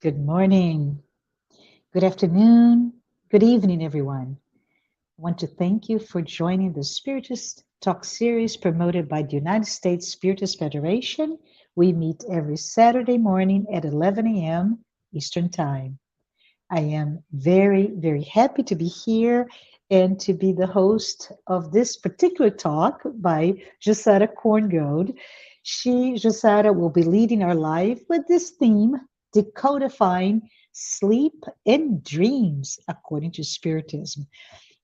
Good morning, good afternoon, good evening, everyone. I want to thank you for joining the Spiritist Talk series promoted by the United States Spiritist Federation. We meet every Saturday morning at 11 a.m. Eastern Time. I am very, very happy to be here and to be the host of this particular talk by Jussara Korngold. Jussara, will be leading our life with this theme, decodifying sleep and dreams according to Spiritism.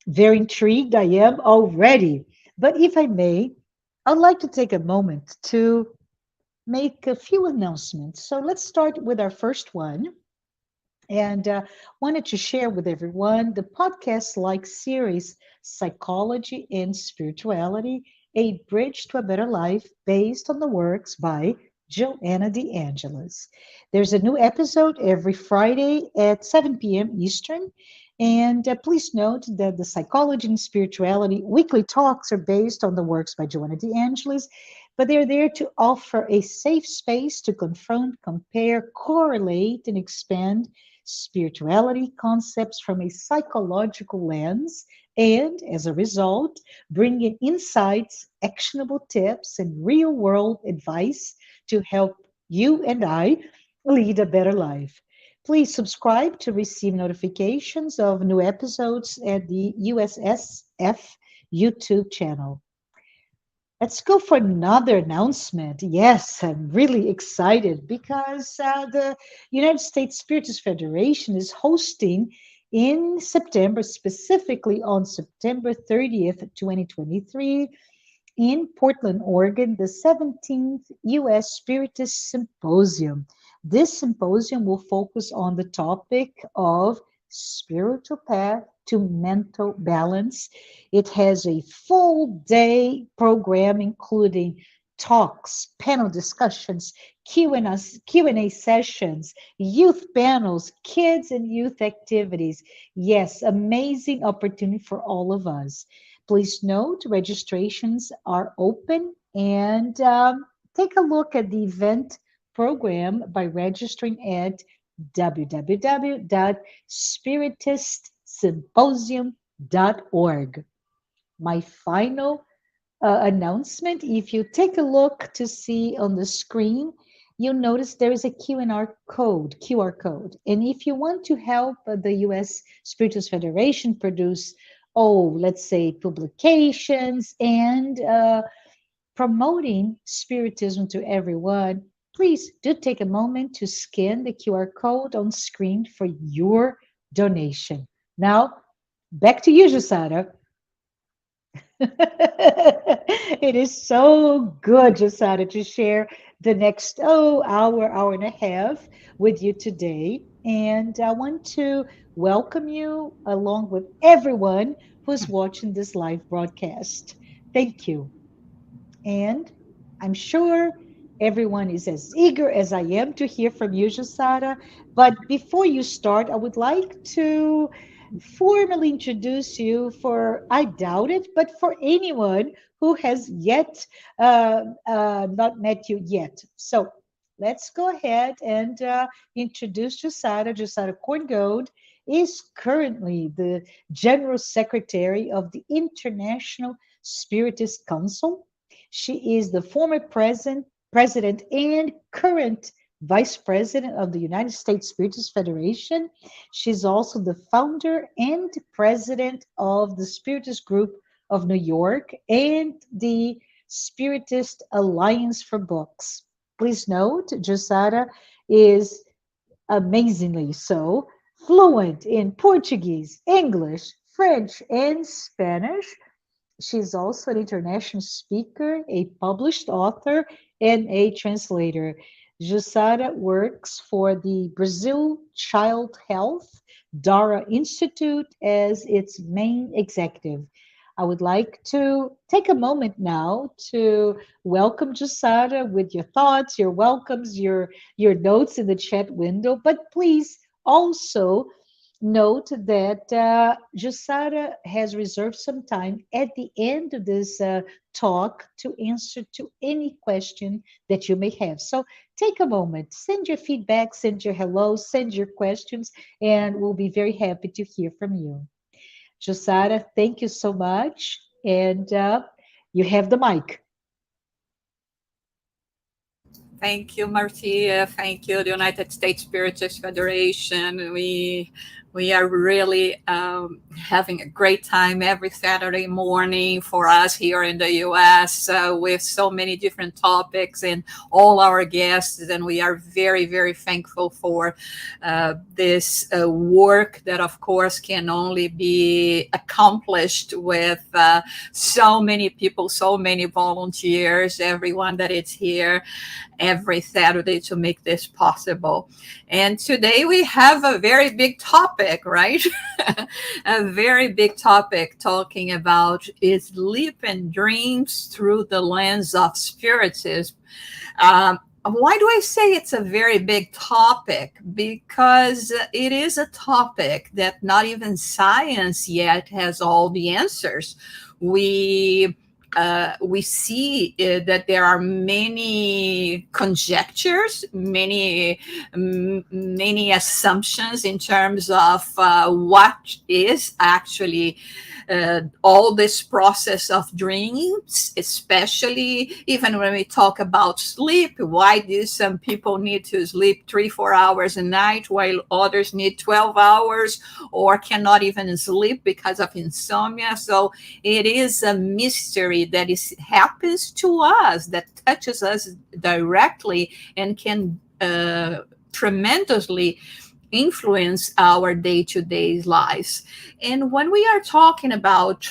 Very intrigued I am already. But if I may, I'd like to take a moment to make a few announcements. So let's start with our first one and wanted to share with everyone the podcast like series Psychology and Spirituality, a bridge to a better life, based on the works by Joanna de Angelis. There's a new episode every Friday at 7 p.m. Eastern. And please note that the Psychology and Spirituality weekly talks are based on the works by Joanna de Angelis, but they're there to offer a safe space to confront, compare, correlate, and expand spirituality concepts from a psychological lens, and as a result, bring in insights, actionable tips, and real world advice to help you and I lead a better life. Please subscribe to receive notifications of new episodes at the USSF YouTube channel. Let's go for another announcement. Yes, I'm really excited because the United States Spiritist Federation is hosting in September, specifically on September 30th, 2023, in Portland, Oregon, the 17th U.S. Spiritist Symposium. This symposium will focus on the topic of spiritual path to mental balance. It has a full day program including talks, panel discussions, Q&A sessions, youth panels, kids and youth activities. Yes, amazing opportunity for all of us. Please note registrations are open and take a look at the event program by registering at www.spiritistsymposium.org. My final announcement, if you take a look to see on the screen, you'll notice there is a QR code. And if you want to help the US Spiritist Federation produce, let's say publications and promoting Spiritism to everyone, please do take a moment to scan the QR code on screen for your donation. Now, back to you, Jusada. It is so good, Jusada, to share the next hour and a half with you today. And I want to welcome you along with everyone who's watching this live broadcast. Thank you. And I'm sure everyone is as eager as I am to hear from you, Jusada. But before you start, I would like to formally introduce you for, I doubt it, but for anyone who has yet not met you yet. So let's go ahead and introduce Jussara. Jussara Korngold is currently the General Secretary of the International Spiritist Council. She is the former president and current vice president of the United States Spiritist Federation. She's also the founder and president of the Spiritist Group of New York and the Spiritist Alliance for Books. Please note, Jussara is amazingly so fluent in Portuguese, English, French, and Spanish. She's also an international speaker, a published author, and a translator. Jussara works for the Brazil Child Health Dara Institute as its main executive. I would like to take a moment now to welcome Jussara with your thoughts, your welcomes, your notes in the chat window. But please also note that Jussara has reserved some time at the end of this talk to answer to any question that you may have. So take a moment, send your feedback, send your hello, send your questions, and we'll be very happy to hear from you. Jussara, thank you so much. And you have the mic. Thank you, Marcia. Thank you, the United States Spiritist Federation. We are really having a great time every Saturday morning for us here in the U.S. With so many different topics and all our guests, and we are very, very thankful for this work that, of course, can only be accomplished with so many people, so many volunteers, everyone that is here every Saturday to make this possible. And today we have a very big topic, right? A very big topic talking about sleep and dreams through the lens of Spiritism. Why do I say it's a very big topic? Because it is a topic that not even science yet has all the answers. We see that there are many conjectures, many assumptions in terms of what is actually all this process of dreams, especially even when we talk about sleep. Why do some people need to sleep 3-4 hours a night while others need 12 hours or cannot even sleep because of insomnia? So it is a mystery that happens to us, that touches us directly and can tremendously influence our day-to-day lives. And when we are talking about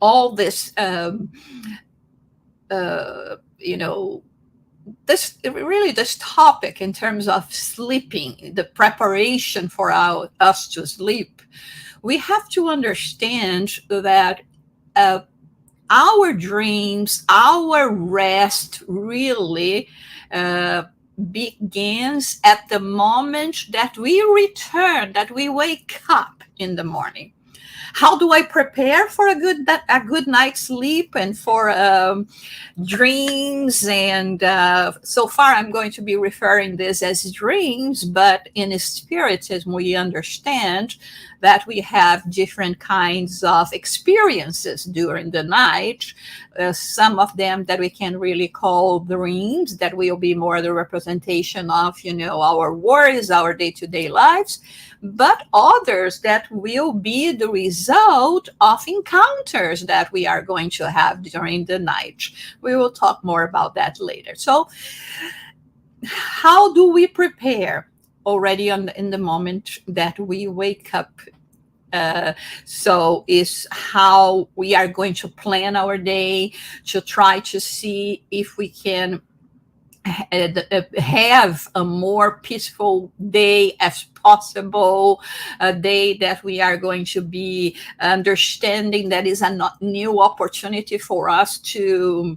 all this, you know, this topic in terms of sleeping, the preparation for us to sleep, we have to understand that our dreams, our rest really begins at the moment that we return, that we wake up in the morning. How do I prepare for a good night's sleep and for dreams? And so far, I'm going to be referring this as dreams, but in Spiritism, we understand that we have different kinds of experiences during the night. Some of them that we can really call dreams, that will be more the representation of, our worries, our day-to-day lives, but others that will be the result of encounters that we are going to have during the night. We will talk more about that later. So how do we prepare already in the moment that we wake up? So is how we are going to plan our day, to try to see if we can have a more peaceful day as possible, a day that we are going to be understanding that is a new opportunity for us to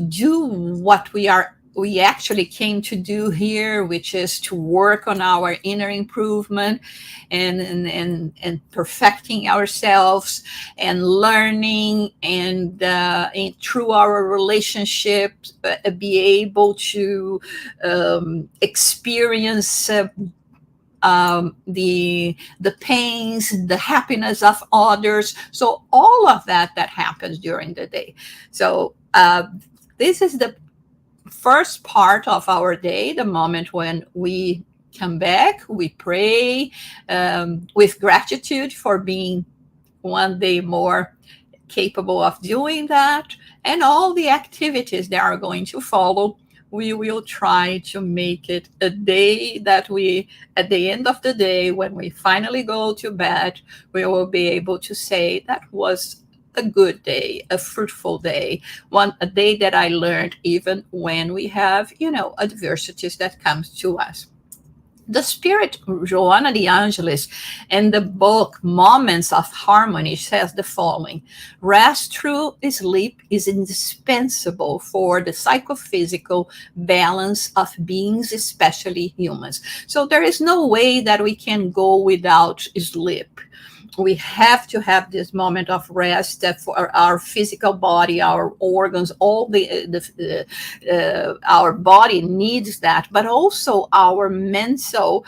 do what we actually came to do here, which is to work on our inner improvement and perfecting ourselves and learning and through our relationships be able to experience the pains, the happiness of others. So all of that happens during the day. So this is the first part of our day, the moment when we come back, we pray with gratitude for being one day more capable of doing that, and all the activities that are going to follow. We will try to make it a day that at the end of the day, when we finally go to bed, we will be able to say that was a good day, a fruitful day, a day that I learned even when we have, adversities that comes to us. The spirit Joanna de Angelis, in the book Moments of Harmony, says the following: rest through sleep is indispensable for the psychophysical balance of beings, especially humans. So there is no way that we can go without sleep. We have to have this moment of rest that for our physical body, our organs, all our body needs that, but also our mental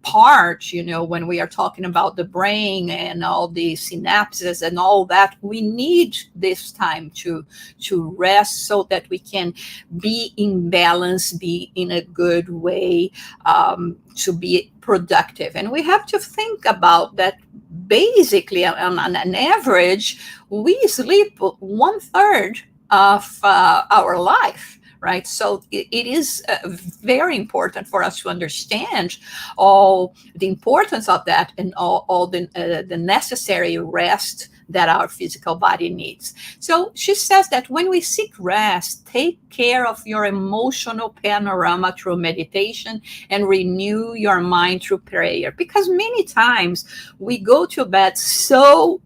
part, when we are talking about the brain and all the synapses and all that, we need this time to rest so that we can be in balance, be in a good way, to be productive. And we have to think about that. Basically, on an average, we sleep 1/3 of our life, right? So it is very important for us to understand all the importance of that, and all the necessary rest that our physical body needs. So she says that when we seek rest, take care of your emotional panorama through meditation and renew your mind through prayer. Because many times we go to bed so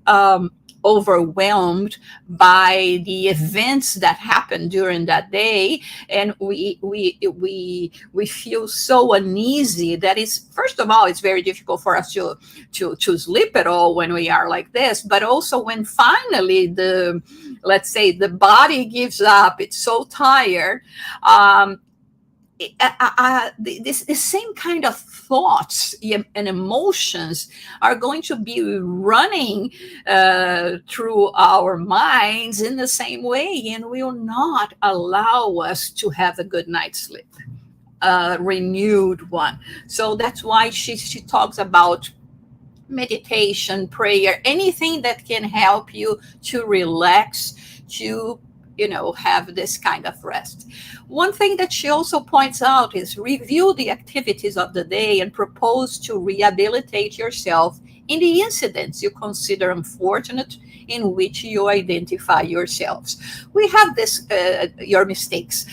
overwhelmed by the events that happen during that day, and we feel so uneasy that is, first of all, it's very difficult for us to sleep at all when we are like this. But also when finally let's say the body gives up, it's so tired, the same kind of thoughts and emotions are going to be running through our minds in the same way, and will not allow us to have a good night's sleep, a renewed one. So that's why she talks about meditation, prayer, anything that can help you to relax, to have this kind of rest. One thing that she also points out is review the activities of the day and propose to rehabilitate yourself in the incidents you consider unfortunate in which you identify yourselves. We have this, your mistakes.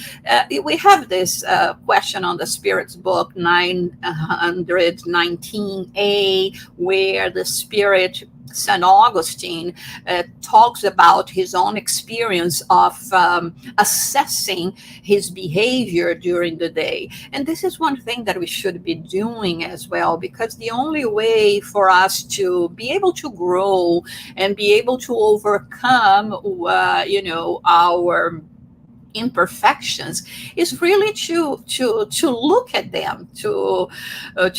We have this question on the Spirit's book 919a, where the Spirit St. Augustine talks about his own experience of assessing his behavior during the day. And this is one thing that we should be doing as well, because the only way for us to be able to grow and be able to overcome, our imperfections is really to look at them, to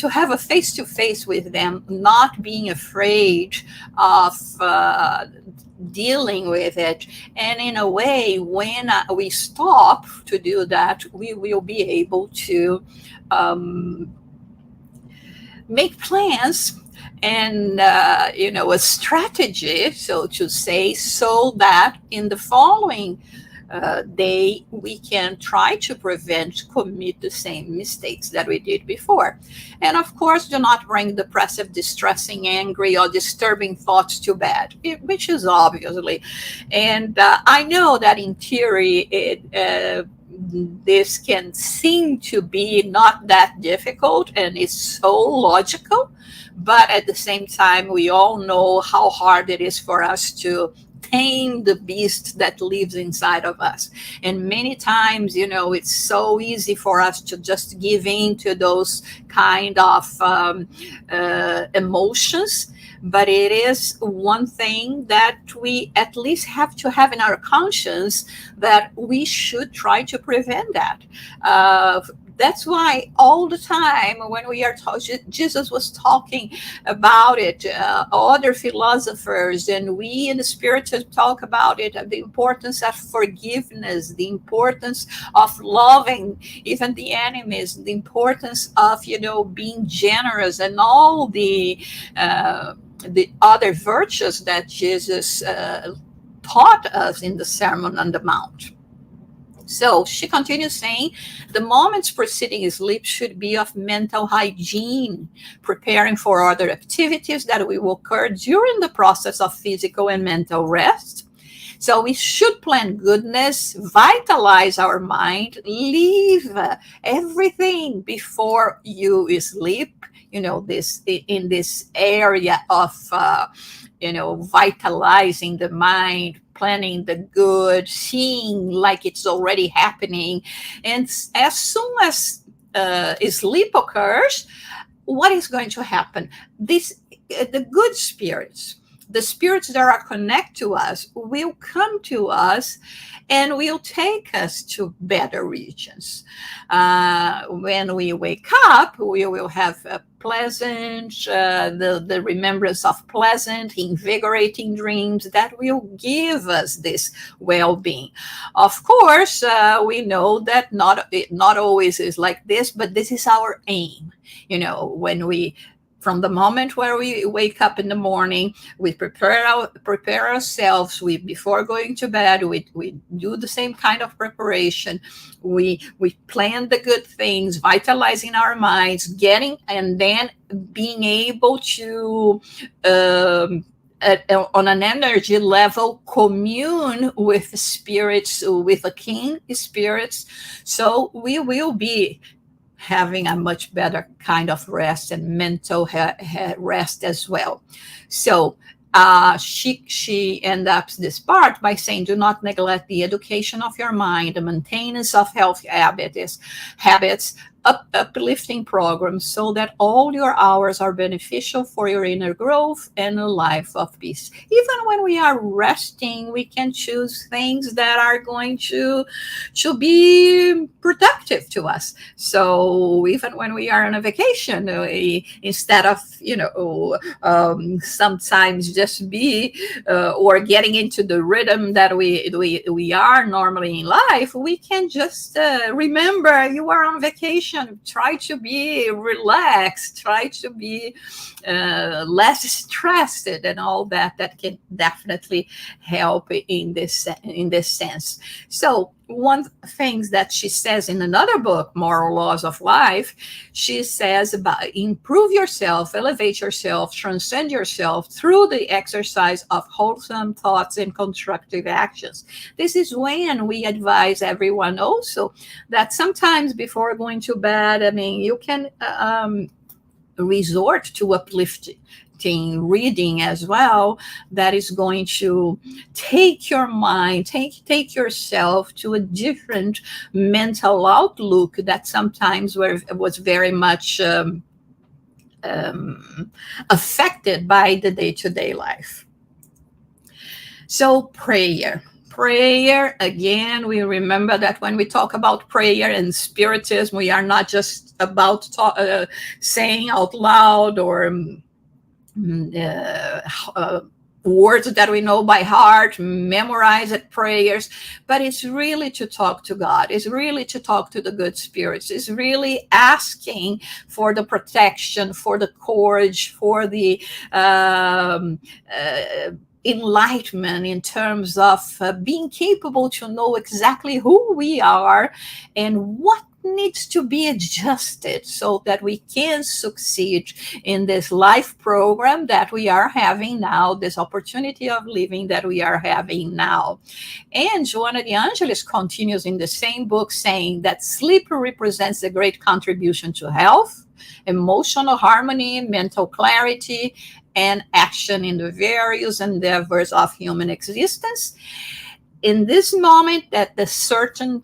have a face-to-face with them, not being afraid of dealing with it. And in a way, when we stop to do that, we will be able to make plans and a strategy, so to say, so that in the following day we can try to commit the same mistakes that we did before. And of course, do not bring depressive, distressing, angry, or disturbing thoughts to bed, which is obviously. And I know that in theory this can seem to be not that difficult and it's so logical, but at the same time, we all know how hard it is for us to tame the beast that lives inside of us. And many times, it's so easy for us to just give in to those kind of emotions. But it is one thing that we at least have to have in our conscience, that we should try to prevent that. That's why all the time when we are Jesus was talking about it, other philosophers, and we in the Spiritism talk about it, the importance of forgiveness, the importance of loving even the enemies, the importance of, being generous, and all the other virtues that Jesus taught us in the Sermon on the Mount. So she continues saying, the moments preceding sleep should be of mental hygiene, preparing for other activities that will occur during the process of physical and mental rest. So we should plan goodness, vitalize our mind, leave everything before you sleep. This in this area of vitalizing the mind, planning the good, seeing like it's already happening, and as soon as sleep occurs, what is going to happen? The good spirits, the spirits that are connected to us, will come to us and will take us to better regions. When we wake up, we will have a pleasant, the remembrance of pleasant, invigorating dreams that will give us this well-being. Of course, we know that not always is like this, but this is our aim. When we from the moment where we wake up in the morning, we prepare ourselves. Before going to bed, we do the same kind of preparation. We plan the good things, vitalizing our minds, and then being able to on an energy level commune with spirits, with the king spirits. So we will be having a much better kind of rest and mental rest as well. So she ends up this part by saying, do not neglect the education of your mind, the maintenance of healthy habits, uplifting programs, so that all your hours are beneficial for your inner growth and a life of peace. Even when we are resting, we can choose things that are going to be productive to us. So even when we are on a vacation, instead of sometimes just be or getting into the rhythm that we are normally in life, we can just remember you are on vacation. Try to be relaxed, try to be less stressed, and all that can definitely help in this sense. So one thing that she says in another book, Moral Laws of Life, she says about improve yourself, elevate yourself, transcend yourself through the exercise of wholesome thoughts and constructive actions. This is when we advise everyone also that sometimes before going to bed, you can resort to uplifting reading as well, that is going to take your mind, take yourself to a different mental outlook that sometimes was very much affected by the day-to-day life. So prayer, again, we remember that when we talk about prayer and spiritism, we are not just about saying out loud or words that we know by heart, memorized prayers, but it's really to talk to God. It's really to talk to the good spirits. It's really asking for the protection, for the courage, for the enlightenment in terms of being capable to know exactly who we are and what needs to be adjusted so that we can succeed in this life program that we are having now, this opportunity of living that we are having now. And Joana de Angelis continues in the same book saying that sleep represents a great contribution to health, emotional harmony, mental clarity, and action in the various endeavors of human existence. In this moment that certain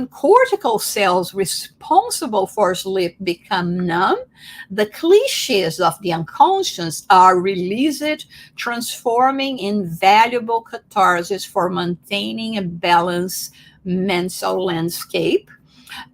cortical cells responsible for sleep become numb, the cliches of the unconscious are released, transforming invaluable catharsis for maintaining a balanced mental landscape.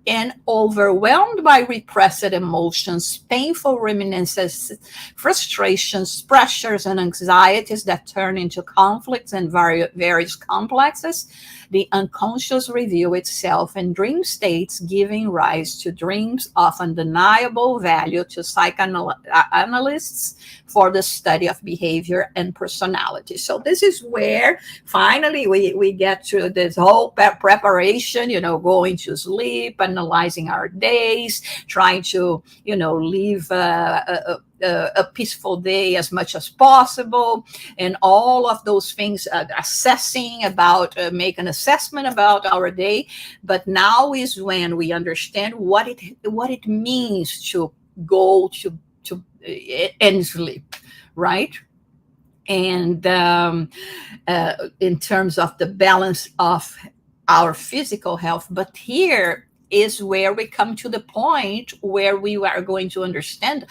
And overwhelmed by repressed emotions, painful reminiscences, frustrations, pressures, and anxieties that turn into conflicts and various complexes, the unconscious reveal itself in dream states, giving rise to dreams of undeniable value to psychoanalysts for the study of behavior and personality. So this is where finally we get to this whole preparation, going to sleep, sleep, analyzing our days, trying to, live a peaceful day as much as possible, and all of those things, assessing about, make an assessment about our day. But now is when we understand what it means to go to and sleep, right? And in terms of the balance of our physical health. But here is where we come to the point where we are going to understand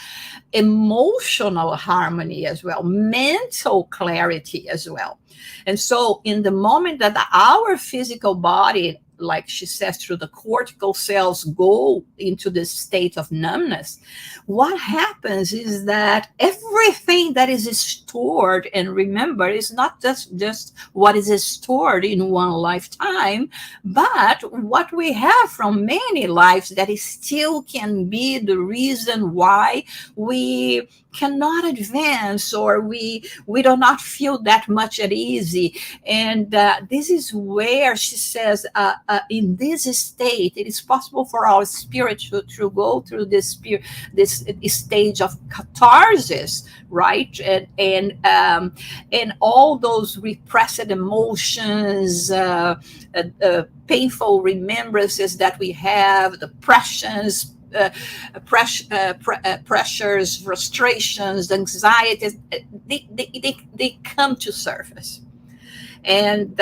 emotional harmony as well, mental clarity as well. And so in the moment that our physical body, like she says, through the cortical cells, go into this state of numbness, what happens is that everything that is stored, and remember, is not just what is stored in one lifetime, but what we have from many lives that is still can be the reason why we cannot advance, or we do not feel that much at ease. And this is where she says, in this state, it is possible for our spirit to go through this stage of catharsis, right? And all those repressed emotions, painful remembrances that we have, depressions, pressures, frustrations, anxieties, they come to surface. And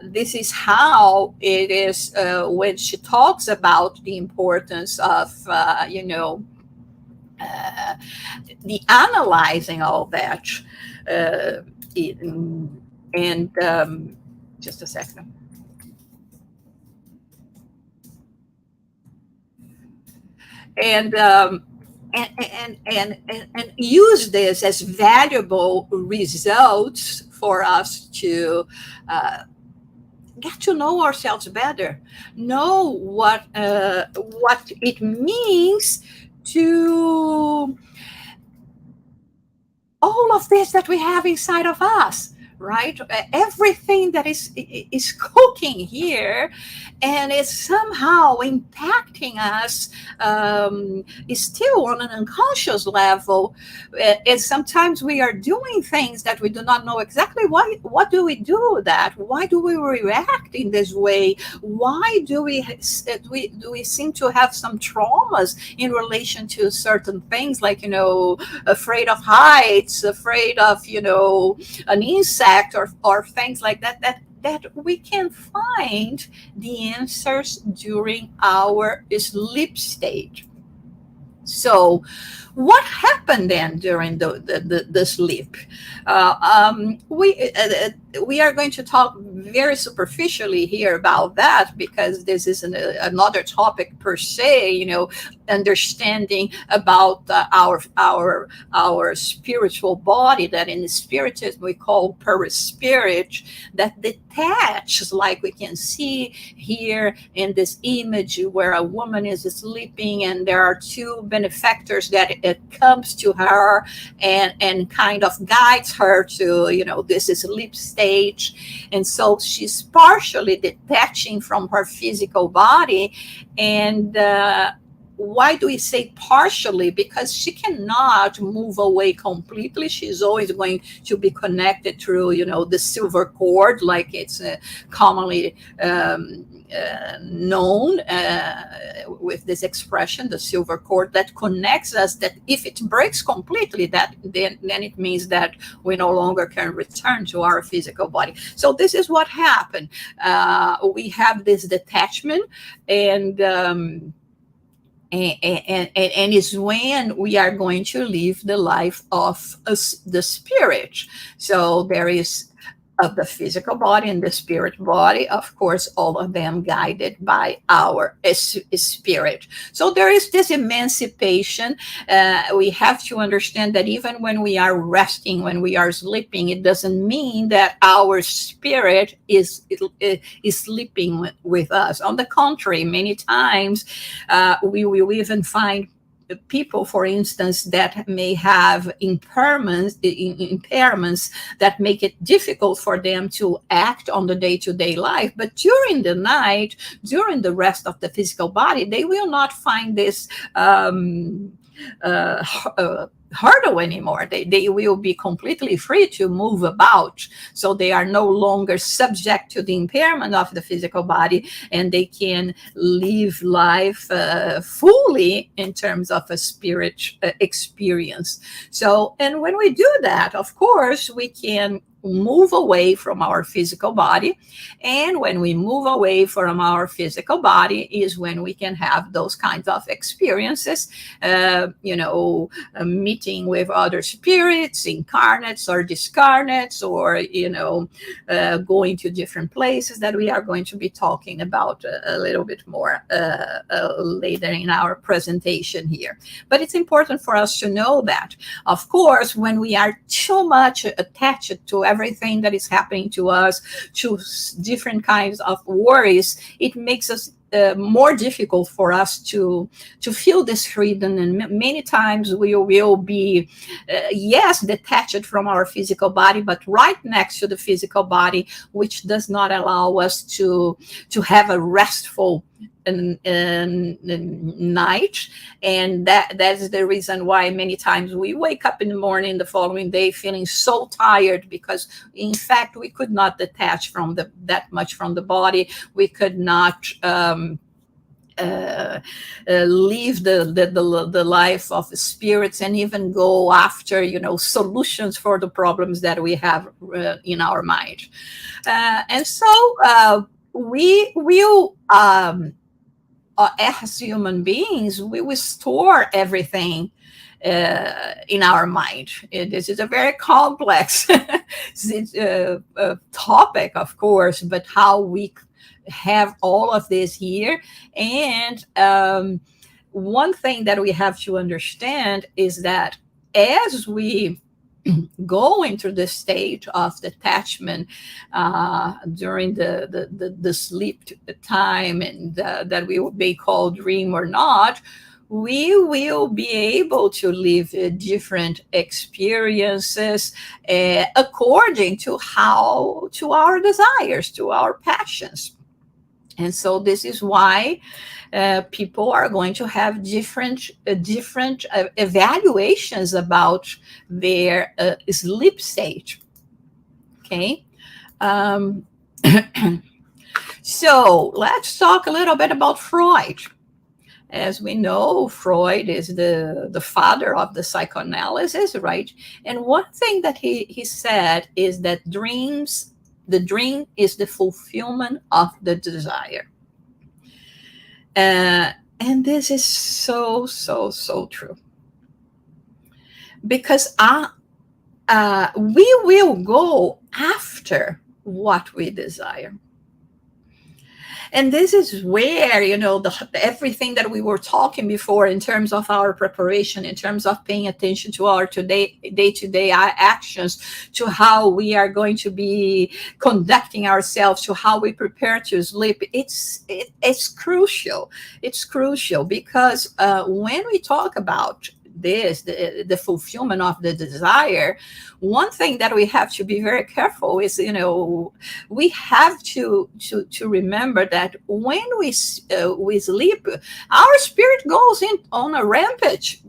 this is how it is when she talks about the importance of, the analyzing all that. Just a second. And use this as valuable results for us to get to know ourselves better, know what it means to all of this that we have inside of us, right? Everything that is cooking here and is somehow impacting us, is still on an unconscious level. And sometimes we are doing things that we do not know exactly why. What do we do that? Why do we react in this way? Why do we seem to have some traumas in relation to certain things, like, afraid of heights, afraid of, an insect, or things like that we can find the answers during our sleep stage. So what happened then during the sleep? We are going to talk very superficially here about that, because this is another topic per se, understanding about our spiritual body, that in the Spiritism we call perispirit, that detaches, like we can see here in this image where a woman is sleeping and there are two benefactors that it comes to her and kind of guides her to, this sleep stage. And so she's partially detaching from her physical body. And why do we say partially? Because she cannot move away completely. She's always going to be connected through, the silver cord, like it's commonly known with this expression, the silver cord that connects us, that if it breaks completely, that then it means that we no longer can return to our physical body. So this is what happened. We have this detachment, and is when we are going to live the life of the spirit. So there is of the physical body and the spirit body, of course, all of them guided by our spirit. So there is this emancipation. We have to understand that even when we are resting, when we are sleeping, it doesn't mean that our spirit is sleeping with us. On the contrary, many times we will even find people, for instance, that may have impairments that make it difficult for them to act on the day-to-day life. But during the night, during the rest of the physical body, they will not find this uh, hurdle anymore. They will be completely free to move about. So they are no longer subject to the impairment of the physical body, and they can live life fully in terms of a spirit experience. So, and when we do that, of course, we can move away from our physical body. And when we move away from our physical body is when we can have those kinds of experiences, meeting with other spirits, incarnates or discarnates, or, going to different places that we are going to be talking about a little bit more later in our presentation here. But it's important for us to know that, of course, when we are too much attached to everything that is happening to us, to different kinds of worries, it makes us more difficult for us to feel this freedom. And many times we will be, yes, detached from our physical body, but right next to the physical body, which does not allow us to have a restful night. And that is the reason why many times we wake up in the morning the following day feeling so tired, because in fact we could not detach from that much from the body. We could not live the life of spirits and even go after solutions for the problems that we have in our mind. And so we will as human beings, we will store everything in our mind. This is a very complex topic, of course, but how we have all of this here. And one thing that we have to understand is that as we go into the state of detachment during the sleep time, and that we may call dream or not, we will be able to live different experiences according to our desires, to our passions. And so this is why people are going to have different evaluations about their sleep state. Okay. So let's talk a little bit about Freud. As we know, Freud is the father of the psychoanalysis, right? And one thing that he said is that the dream is the fulfillment of the desire. And this is so true. Because we will go after what we desire. And this is where, everything that we were talking before in terms of our preparation, in terms of paying attention to our day-to-day actions, to how we are going to be conducting ourselves, to how we prepare to sleep. It's crucial. It's crucial because when we talk about this, the fulfillment of the desire, one thing that we have to be very careful is, we have to remember that when we sleep, our spirit goes on a rampage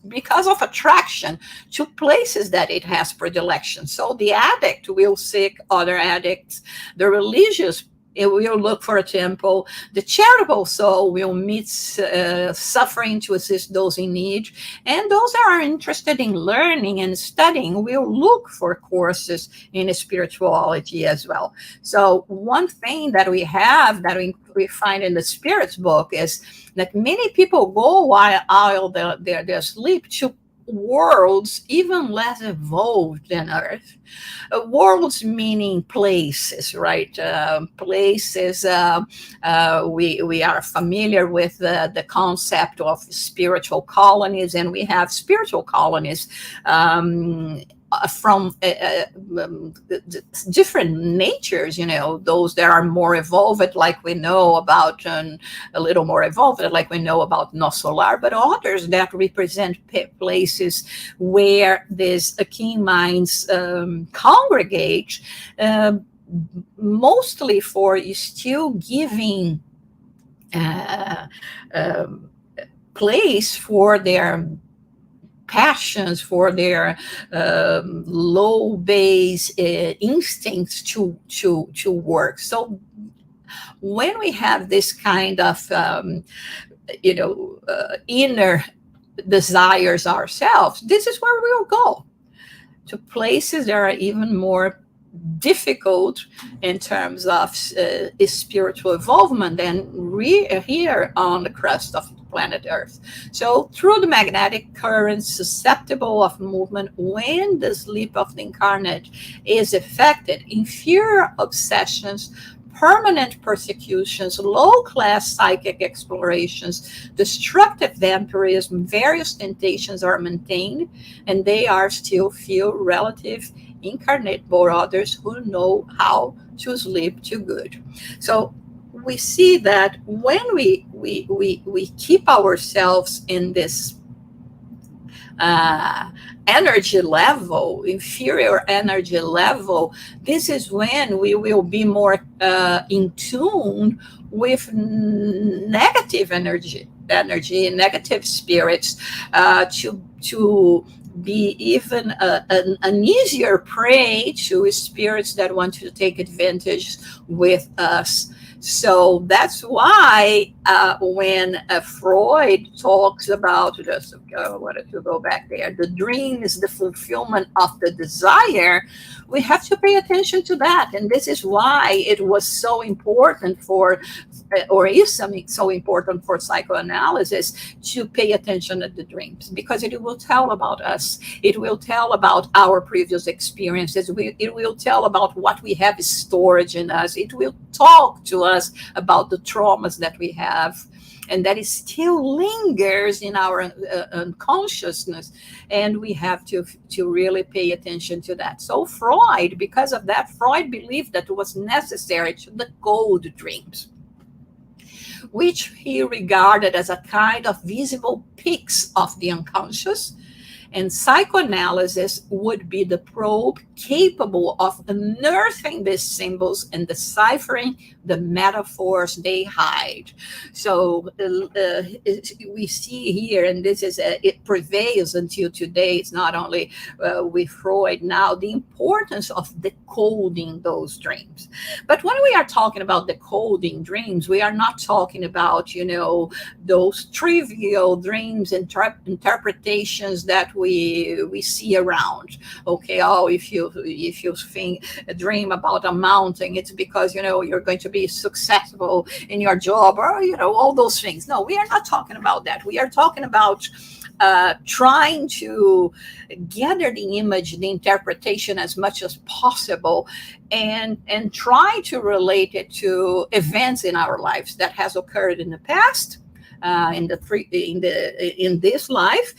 because of attraction to places that it has predilection. So the addict will seek other addicts, the religious it will look for a temple. The charitable soul will meet suffering to assist those in need. And those that are interested in learning and studying will look for courses in spirituality as well. So one thing that we have that we find in the Spirit's book is that many people go while they're asleep to worlds even less evolved than Earth. Worlds meaning places, right? Places. We are familiar with the concept of spiritual colonies, and we have spiritual colonies from different natures, those that are more evolved, like we know about, a little more evolved, like we know about no solar, but others that represent places where these keen minds congregate, mostly for still giving uh, um, place for their passions, for their low base instincts to work. So when we have this kind of inner desires ourselves, this is where we'll go, to places that are even more difficult in terms of spiritual involvement than here on the crust of planet Earth. So through the magnetic currents susceptible of movement, when the sleep of the incarnate is affected, inferior obsessions, permanent persecutions, low-class psychic explorations, destructive vampirism, various temptations are maintained, and they are still few relative incarnate brothers who know how to sleep too good. So we see that when we keep ourselves in this energy level, inferior energy level, this is when we will be more in tune with negative energy, negative spirits, to be even an easier prey to spirits that want to take advantage with us. So that's why when Freud talks about, just I wanted to go back there, the dream is the fulfillment of the desire, we have to pay attention to that. And this is why it was so important for, or is something so important for psychoanalysis, to pay attention to the dreams, because it will tell about us. It will tell about our previous experiences. It will tell about what we have stored in us. It will talk to us about the traumas that we have, and that it still lingers in our unconsciousness, and we have to really pay attention to that. So Freud, because of that, Freud believed that it was necessary to decode dreams, which he regarded as a kind of visible peaks of the unconscious. And psychoanalysis would be the probe capable of unearthing these symbols and deciphering the metaphors they hide. So we see here, and this is it prevails until today. It's not only with Freud now, the importance of decoding those dreams. But when we are talking about decoding dreams, we are not talking about those trivial dreams, interpretations that we see around. Okay, if you dream about a mountain, it's because you're going to be successful in your job, or all those things. No, we are not talking about that. We are talking about trying to gather the image, the interpretation as much as possible, and try to relate it to events in our lives that has occurred in the past, in this life,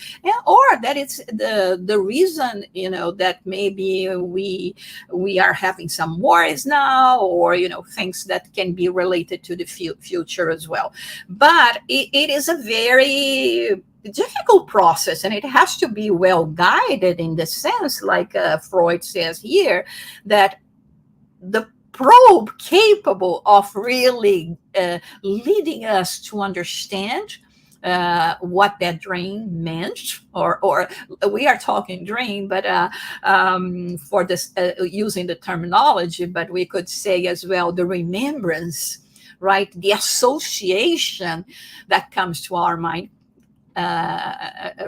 or that it's the reason that maybe we are having some worries now, or things that can be related to the future as well. But it is a very difficult process, and it has to be well guided, in the sense, like Freud says here, that the probe capable of really leading us to understand what that dream meant, or we are talking dream, but for this using the terminology, but we could say as well the remembrance, right? The association that comes to our mind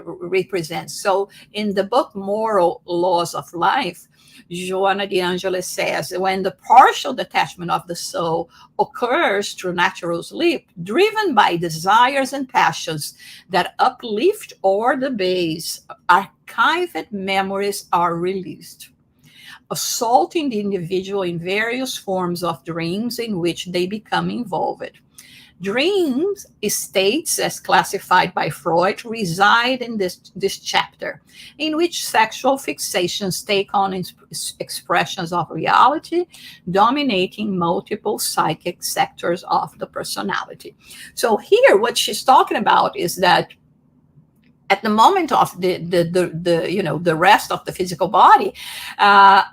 represents. So in the book Moral Laws of Life, Joanna de Angelis says, when the partial detachment of the soul occurs through natural sleep, driven by desires and passions that uplift or debase, archived memories are released, assaulting the individual in various forms of dreams in which they become involved. Dreams states, as classified by Freud, reside in this chapter, in which sexual fixations take on expressions of reality, dominating multiple psychic sectors of the personality. So here, what she's talking about is that at the moment of the rest of the physical body,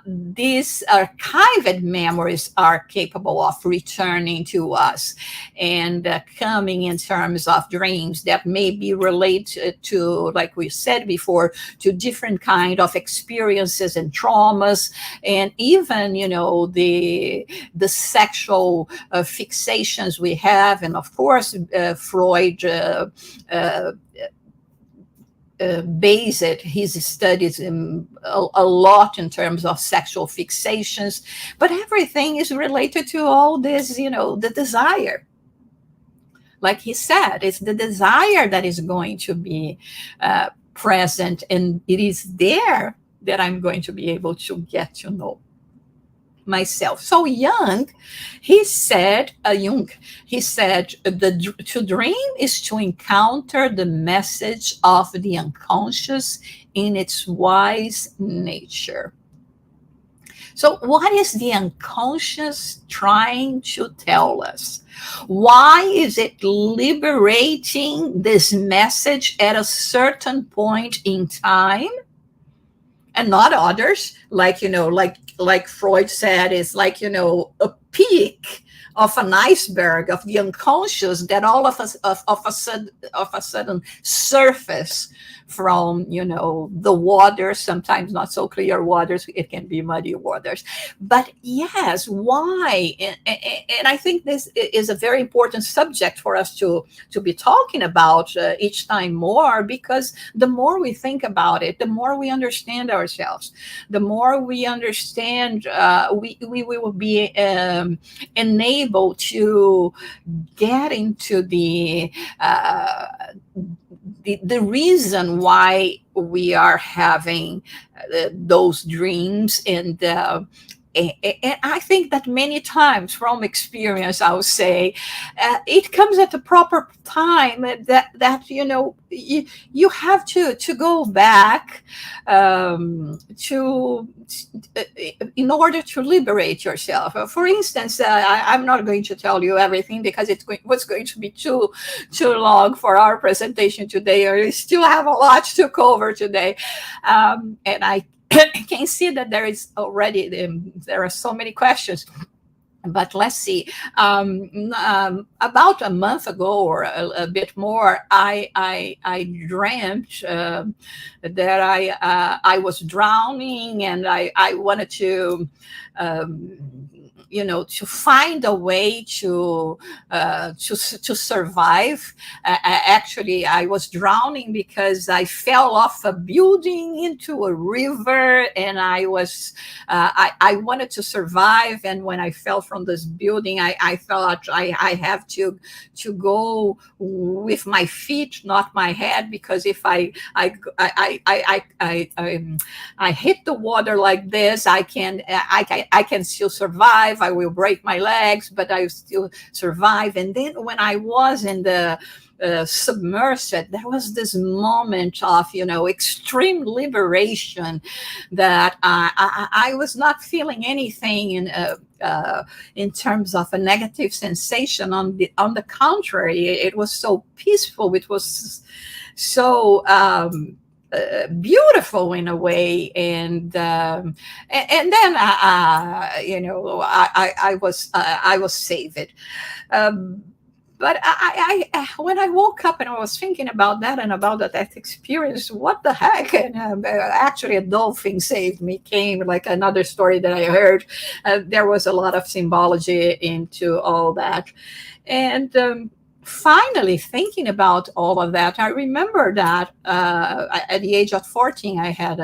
these archived memories are capable of returning to us and coming in terms of dreams that may be related to, like we said before, to different kind of experiences and traumas, and even the sexual fixations we have, and of course Freud based his studies a lot in terms of sexual fixations, but everything is related to all this, the desire. Like he said, it's the desire that is going to be present, and it is there that I'm going to be able to get to know myself. So Jung, he said, to dream is to encounter the message of the unconscious in its wise nature. So what is the unconscious trying to tell us? Why is it liberating this message at a certain point in time and not others? Like Freud said, it's like, a peak of an iceberg of the unconscious that all of a sudden surface from, the water, sometimes not so clear waters, it can be muddy waters. But yes, why? And I think this is a very important subject for us to be talking about each time more, because the more we think about it, the more we understand ourselves, the more we understand, we will be enabled to get into the reason why we are having those dreams. And I think that many times from experience, I would say, it comes at the proper time that you have to go back in order to liberate yourself. For instance, I'm not going to tell you everything because was going to be too long for our presentation today. We still have a lot to cover today, and I can see that there are so many questions. But let's see. About a month ago, or a bit more, I dreamt that I was drowning, and I wanted to to find a way to survive. Actually, I was drowning because I fell off a building into a river, and I wanted to survive. And when I fell from this building, I thought I have to go with my feet, not my head, because if I hit the water like this, I can still survive. I will break my legs, but I will still survive. And then when I was in the submerged, there was this moment of extreme liberation, that I was not feeling anything in terms of a negative sensation. On the contrary, it was so peaceful. It was so beautiful in a way, and then I was saved. But when I woke up and I was thinking about that and about that experience, what the heck? And actually, a dolphin saved me. Came like another story that I heard. There was a lot of symbology into all that, and finally, thinking about all of that, I remember that at the age of 14, I had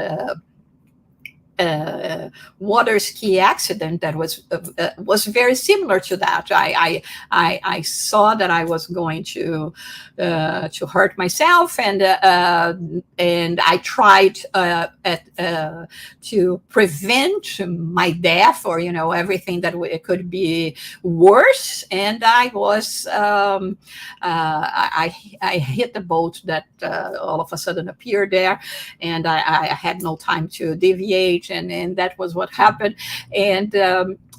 water ski accident that was very similar to that. I saw that I was going to hurt myself, and I tried to prevent my death, or everything that it could be worse. And I hit the boat that all of a sudden appeared there, and I had no time to deviate, and that was what happened. And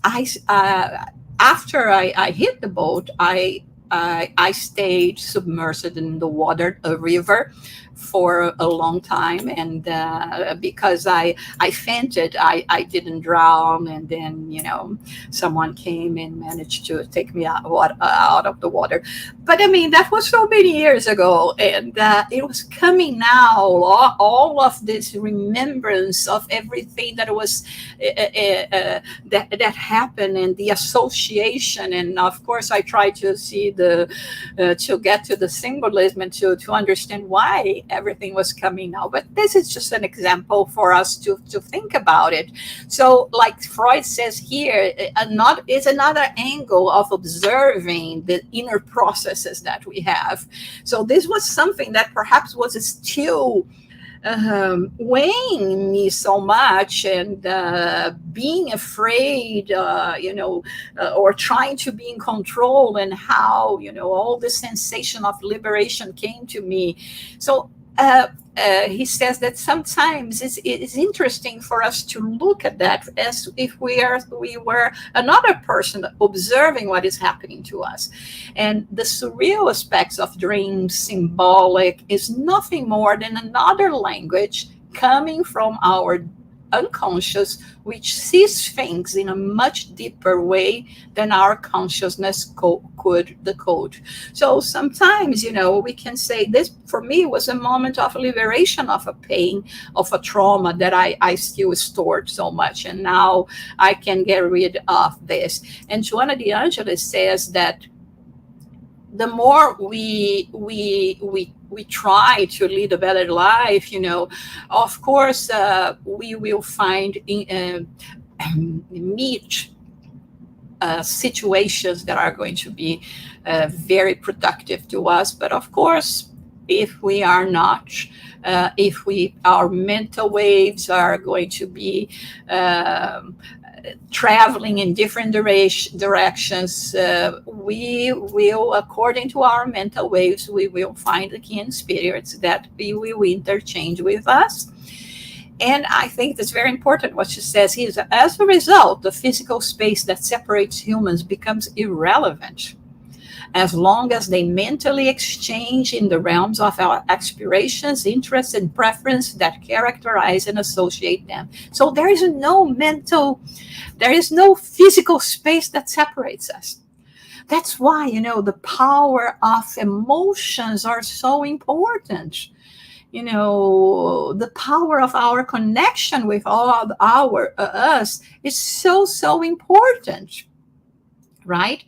after I hit the boat, I stayed submerged in the water, a river, for a long time, and because I fainted, I didn't drown, and then someone came and managed to take me out of the water. But I mean, that was so many years ago, and it was coming now, all of this remembrance of everything that was that happened, and the association. And of course I tried to see to get to the symbolism, and to understand why everything was coming now. But this is just an example for us to think about it. So like Freud says here, is another angle of observing the inner processes that we have. So this was something that perhaps was still weighing me so much, and being afraid, or trying to be in control, and how all the sensation of liberation came to me. So he says that sometimes it's interesting for us to look at that as if we were another person observing what is happening to us. And the surreal aspects of dreams, symbolic, is nothing more than another language coming from our unconscious, which sees things in a much deeper way than our consciousness could decode. So sometimes, we can say this, for me, was a moment of liberation of a pain, of a trauma that I still stored so much. And now I can get rid of this. And Joana de Angelis says that the more we try to lead a better life, of course, we will find meet situations that are going to be very productive to us. But of course, if we are not, if our mental waves are going to be traveling in different directions, we will, according to our mental waves, we will find the kin spirits that will interchange with us. And I think that's very important what she says here. As a result, the physical space that separates humans becomes irrelevant, as long as they mentally exchange in the realms of our aspirations, interests, and preference that characterize and associate them. So there is no physical space that separates us. That's why, the power of emotions are so important. The power of our connection with all our us is so important. Right?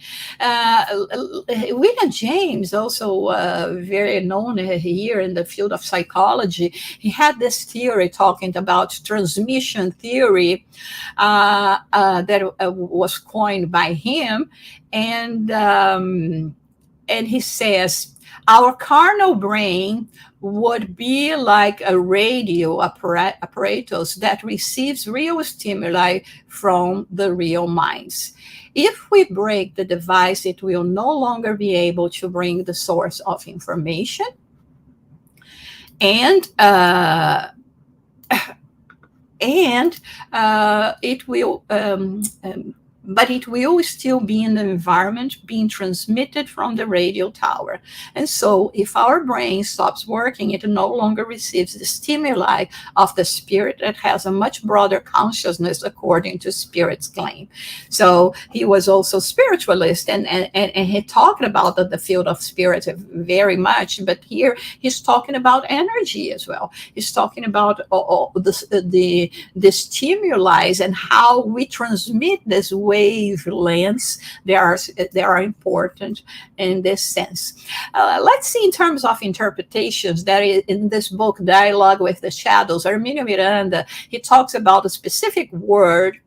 William James, also very known here in the field of psychology, he had this theory talking about transmission theory that was coined by him. And he says, our carnal brain would be like a radio apparatus that receives real stimuli from the real minds. If we break the device, it will no longer be able to bring the source of information. And it will, but it will still be in the environment being transmitted from the radio tower. And so if our brain stops working, it no longer receives the stimuli of the spirit that has a much broader consciousness, according to Spirit's claim. So he was also spiritualist, and he talked about the field of spirit very much, but here he's talking about energy as well. He's talking about the stimuli and how we transmit this way wavelengths that are important in this sense. Let's see in terms of interpretations that in this book, Dialogue with the Shadows, Herminio Miranda, he talks about a specific word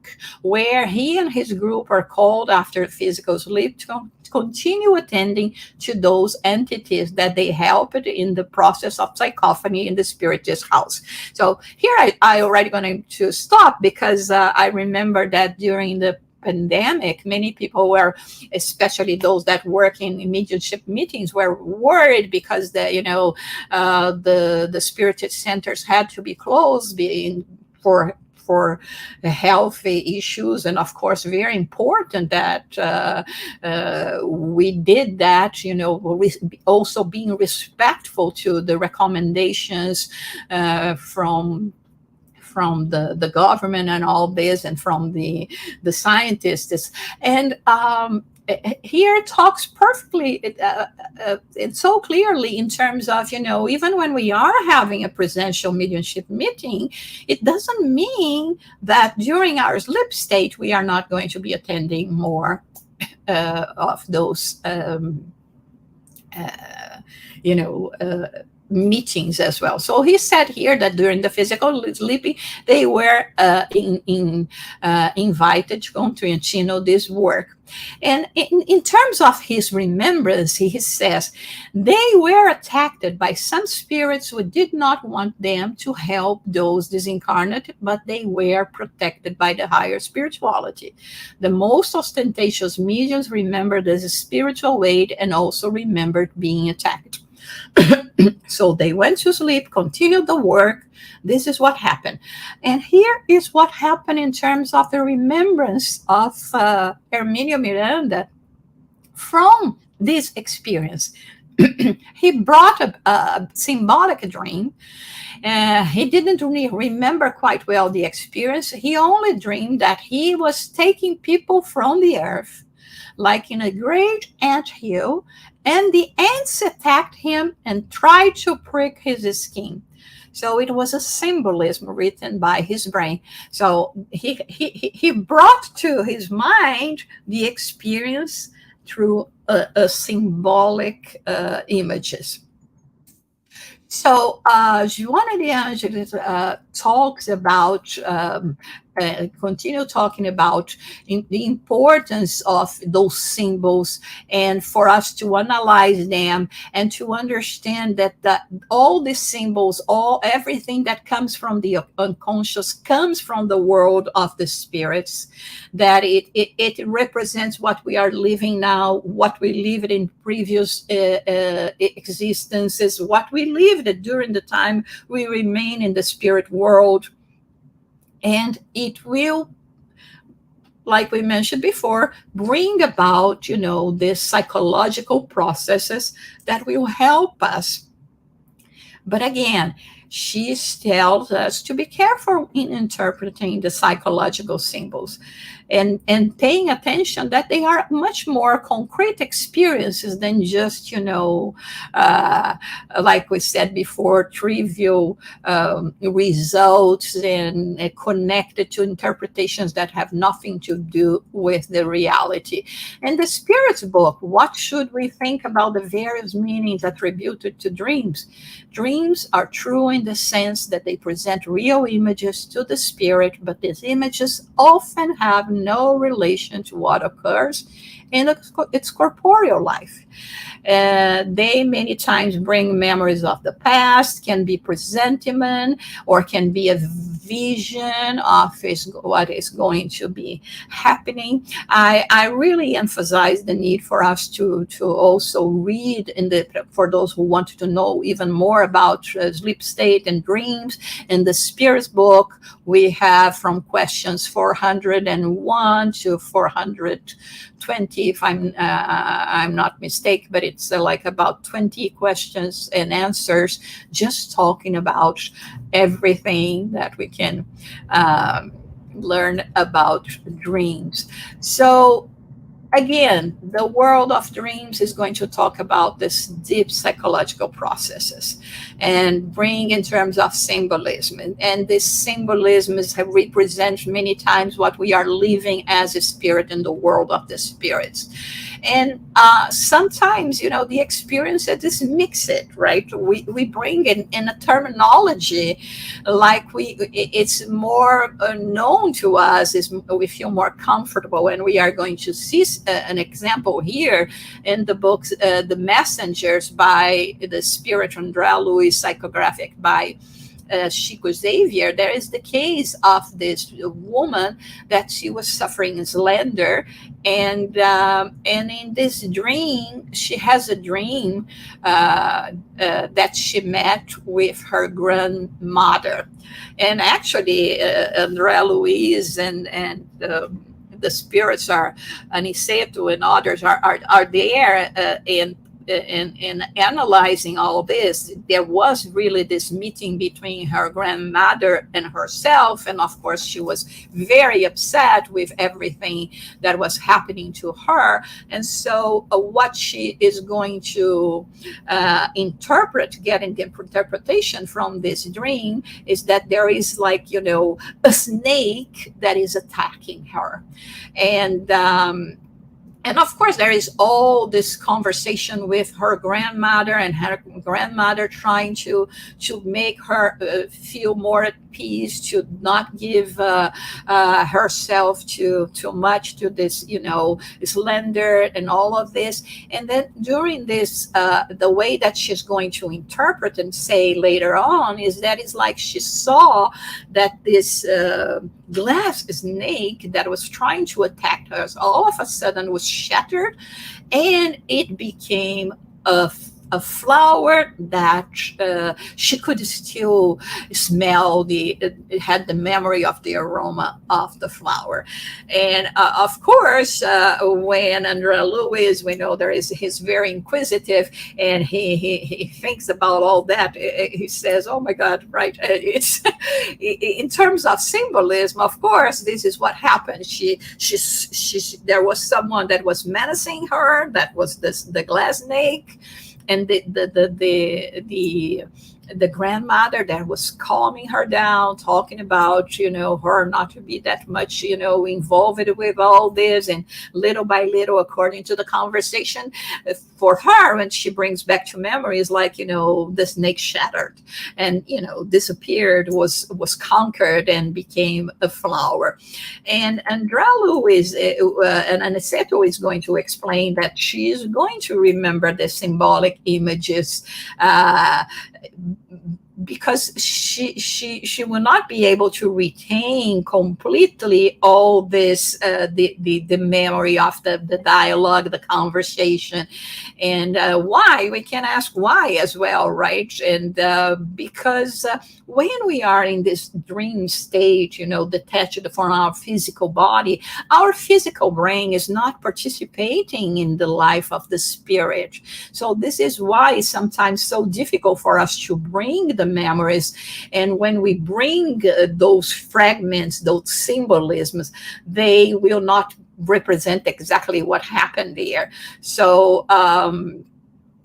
where he and his group are called after physical sleep to continue attending to those entities that they helped in the process of psychophony in the spiritist house. So here I already going to stop because I remember that during the pandemic, many people were, especially those that work in mediumship meetings, were worried because the spiritist centers had to be closed for healthy issues. And of course, very important that we did that, also being respectful to the recommendations from the government and all this, and from the scientists. And here talks perfectly and so clearly in terms of, even when we are having a presential mediumship meeting, it doesn't mean that during our sleep state we are not going to be attending more of those meetings as well. So he said here that during the physical sleeping, they were invited to continue this work. And in terms of his remembrance, he says, they were attacked by some spirits who did not want them to help those disincarnated, but they were protected by the higher spirituality. The most ostentatious mediums remembered the spiritual aid and also remembered being attacked. So they went to sleep, continued the work. This is what happened. And here is what happened in terms of the remembrance of Herminio Miranda from this experience. He brought a symbolic dream. He didn't really remember quite well the experience. He only dreamed that he was taking people from the earth, like in a great anthill, and the ants attacked him and tried to prick his skin. So it was a symbolism written by his brain. So he brought to his mind the experience through a symbolic images. So Joana de Angelis talks about continue talking about the importance of those symbols, and for us to analyze them and to understand that all these symbols, everything that comes from the unconscious comes from the world of the spirits, that it represents what we are living now, what we lived in previous existences, what we lived during the time we remain in the spirit world. And it will, like we mentioned before, bring about, these psychological processes that will help us. But again, she tells us to be careful in interpreting the psychological symbols and paying attention that they are much more concrete experiences than just, like we said before, trivial results and connected to interpretations that have nothing to do with the reality. In the Spirit's book, What Should We Think About the Various Meanings Attributed to Dreams? Dreams are true in the sense that they present real images to the spirit, but these images often have no relation to what occurs in its corporeal life. They many times bring memories of the past, can be presentiment, or can be a vision of what is going to be happening. I really emphasize the need for us to also read for those who want to know even more about sleep state and dreams. In the Spirit's book, we have from questions 401 to 420, if I'm not mistaken, but it's like about 20 questions and answers, just talking about everything that we can learn about dreams. So again, the world of dreams is going to talk about this deep psychological processes and bring in terms of symbolism. And this symbolism is represents many times what we are living as a spirit in the world of the spirits. And sometimes, the experience is mixed, right? We bring in a terminology like it's more known to us, is we feel more comfortable, and we are going to see an example here in the books, The Messengers by the Spirit Andrea Luis, psychographic by Chico Xavier. There is the case of this woman that she was suffering slender, and in this dream, she has a dream that she met with her grandmother, and actually, Andrea Luis and the spirits are Aniceto and others are there in analyzing all this. There was really this meeting between her grandmother and herself, and of course she was very upset with everything that was happening to her. And so what she is going to getting the interpretation from this dream, is that there is a snake that is attacking her. And of course, there is all this conversation with her grandmother, and her grandmother trying to make her feel more at peace, to not give herself too much to this, slender and all of this. And then during this, the way that she's going to interpret and say later on is that it's like she saw that this glass snake that was trying to attack her all of a sudden was shattered, and it became a flower that she could still smell. It had the memory of the aroma of the flower. And of course, when Andrea Luis, we know he's very inquisitive, and he thinks about all that. He says, oh my God, right. It's in terms of symbolism, of course, this is what happened. There was someone that was menacing her, that was the glass snake, and the grandmother that was calming her down, talking about, her not to be that much, involved with all this. And little by little, according to the conversation, for her, when she brings back to memories, the snake shattered and, disappeared, was conquered, and became a flower. And Andrea Luis and Aniceto is going to explain that she is going to remember the symbolic images, because she will not be able to retain completely all this, the memory of the dialogue, the conversation. And why? We can ask why as well, right? And because when we are in this dream state, detached from our physical body, our physical brain is not participating in the life of the spirit. So this is why it's sometimes so difficult for us to bring the memories. And when we bring those fragments, those symbolisms, they will not represent exactly what happened there. So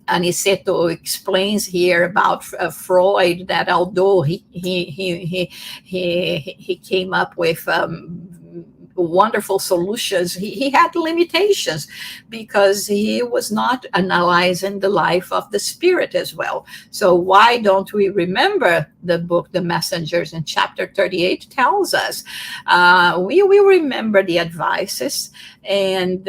Aniceto explains here about Freud, that although he came up with wonderful solutions, he had limitations, because he was not analyzing the life of the spirit as well. So why don't we remember the book, The Messengers, in chapter 38 tells us, we will remember the advices, and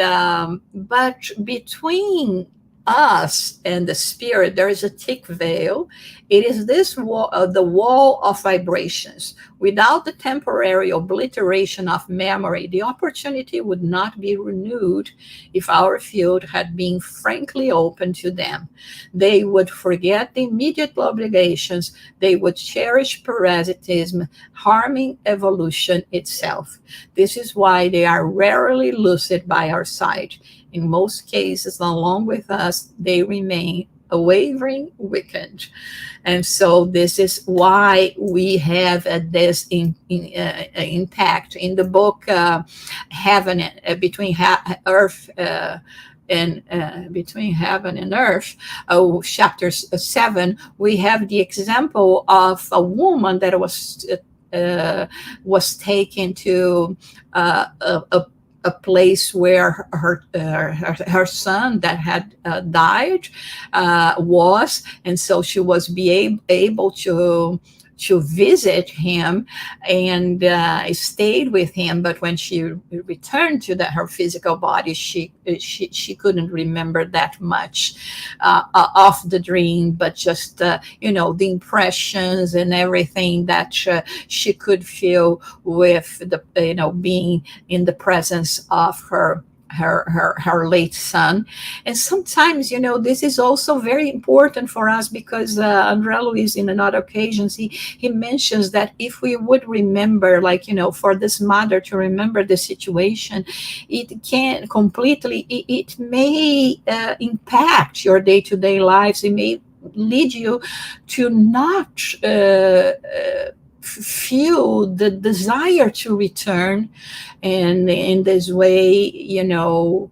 but between us and the spirit, there is a thick veil. It is this wall, the wall of vibrations. Without the temporary obliteration of memory, the opportunity would not be renewed if our field had been frankly open to them. They would forget the immediate obligations. They would cherish parasitism, harming evolution itself. This is why they are rarely lucid by our side. In most cases, along with us, they remain unwavering weekend. And so this is why we have this impact in the book, heaven between earth and between heaven and earth, chapter 7, we have the example of a woman that was taken to a place where her son that had died was, and so she was able to visit him and stayed with him. But when she returned to her physical body, she couldn't remember that much of the dream, but just the impressions and everything that she could feel with the being in the presence of her late son. And sometimes, this is also very important for us, because André Luiz, in another occasions, he mentions that if we would remember, for this mother to remember the situation, it can completely, it may impact your day-to-day lives. It may lead you to not feel the desire to return, and in this way,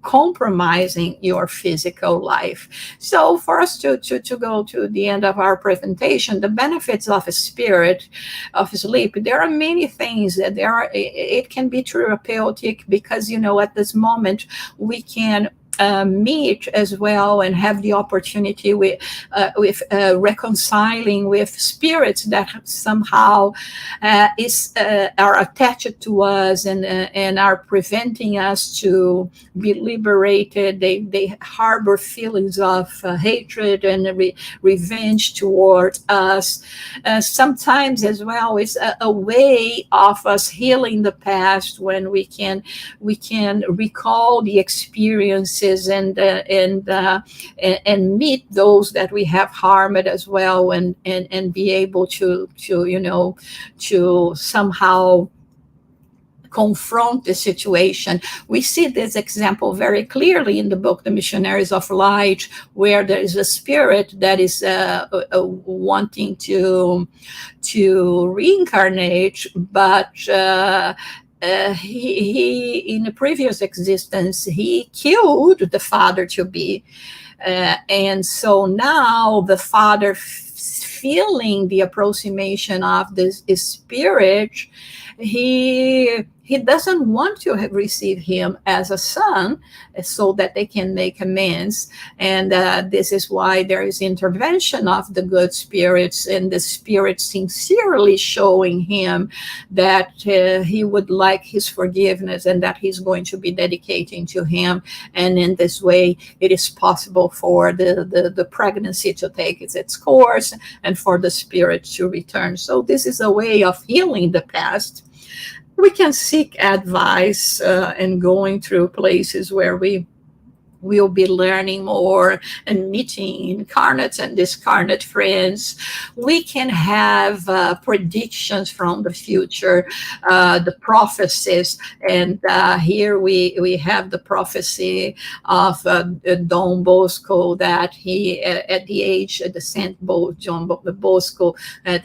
compromising your physical life. So for us to go to the end of our presentation, the benefits of a spirit, of sleep, there are many things that it can be therapeutic, because, at this moment we can meet as well and have the opportunity with reconciling with spirits that somehow are attached to us and are preventing us to be liberated. They harbor feelings of hatred and revenge toward us. Sometimes as well, it's a way of us healing the past, when we can recall the experiences and meet those that we have harmed as well, and be able to somehow confront the situation. We see this example very clearly in the book, The Missionaries of Light, where there is a spirit that is wanting to reincarnate, but he in a previous existence, he killed the father to be. And so now the father, feeling the approximation of this spirit, he doesn't want to receive him as a son, so that they can make amends. And this is why there is intervention of the good spirits, and the spirit sincerely showing him that he would like his forgiveness, and that he's going to be dedicating to him. And in this way, it is possible for the pregnancy to take its course, and for the spirit to return. So this is a way of healing the past. We can seek advice and going through places where we will be learning more and meeting incarnate and discarnate friends. We can have predictions from the future, the prophecies. And here we have the prophecy of Don Bosco, that he, at the age of the Saint John Bosco, at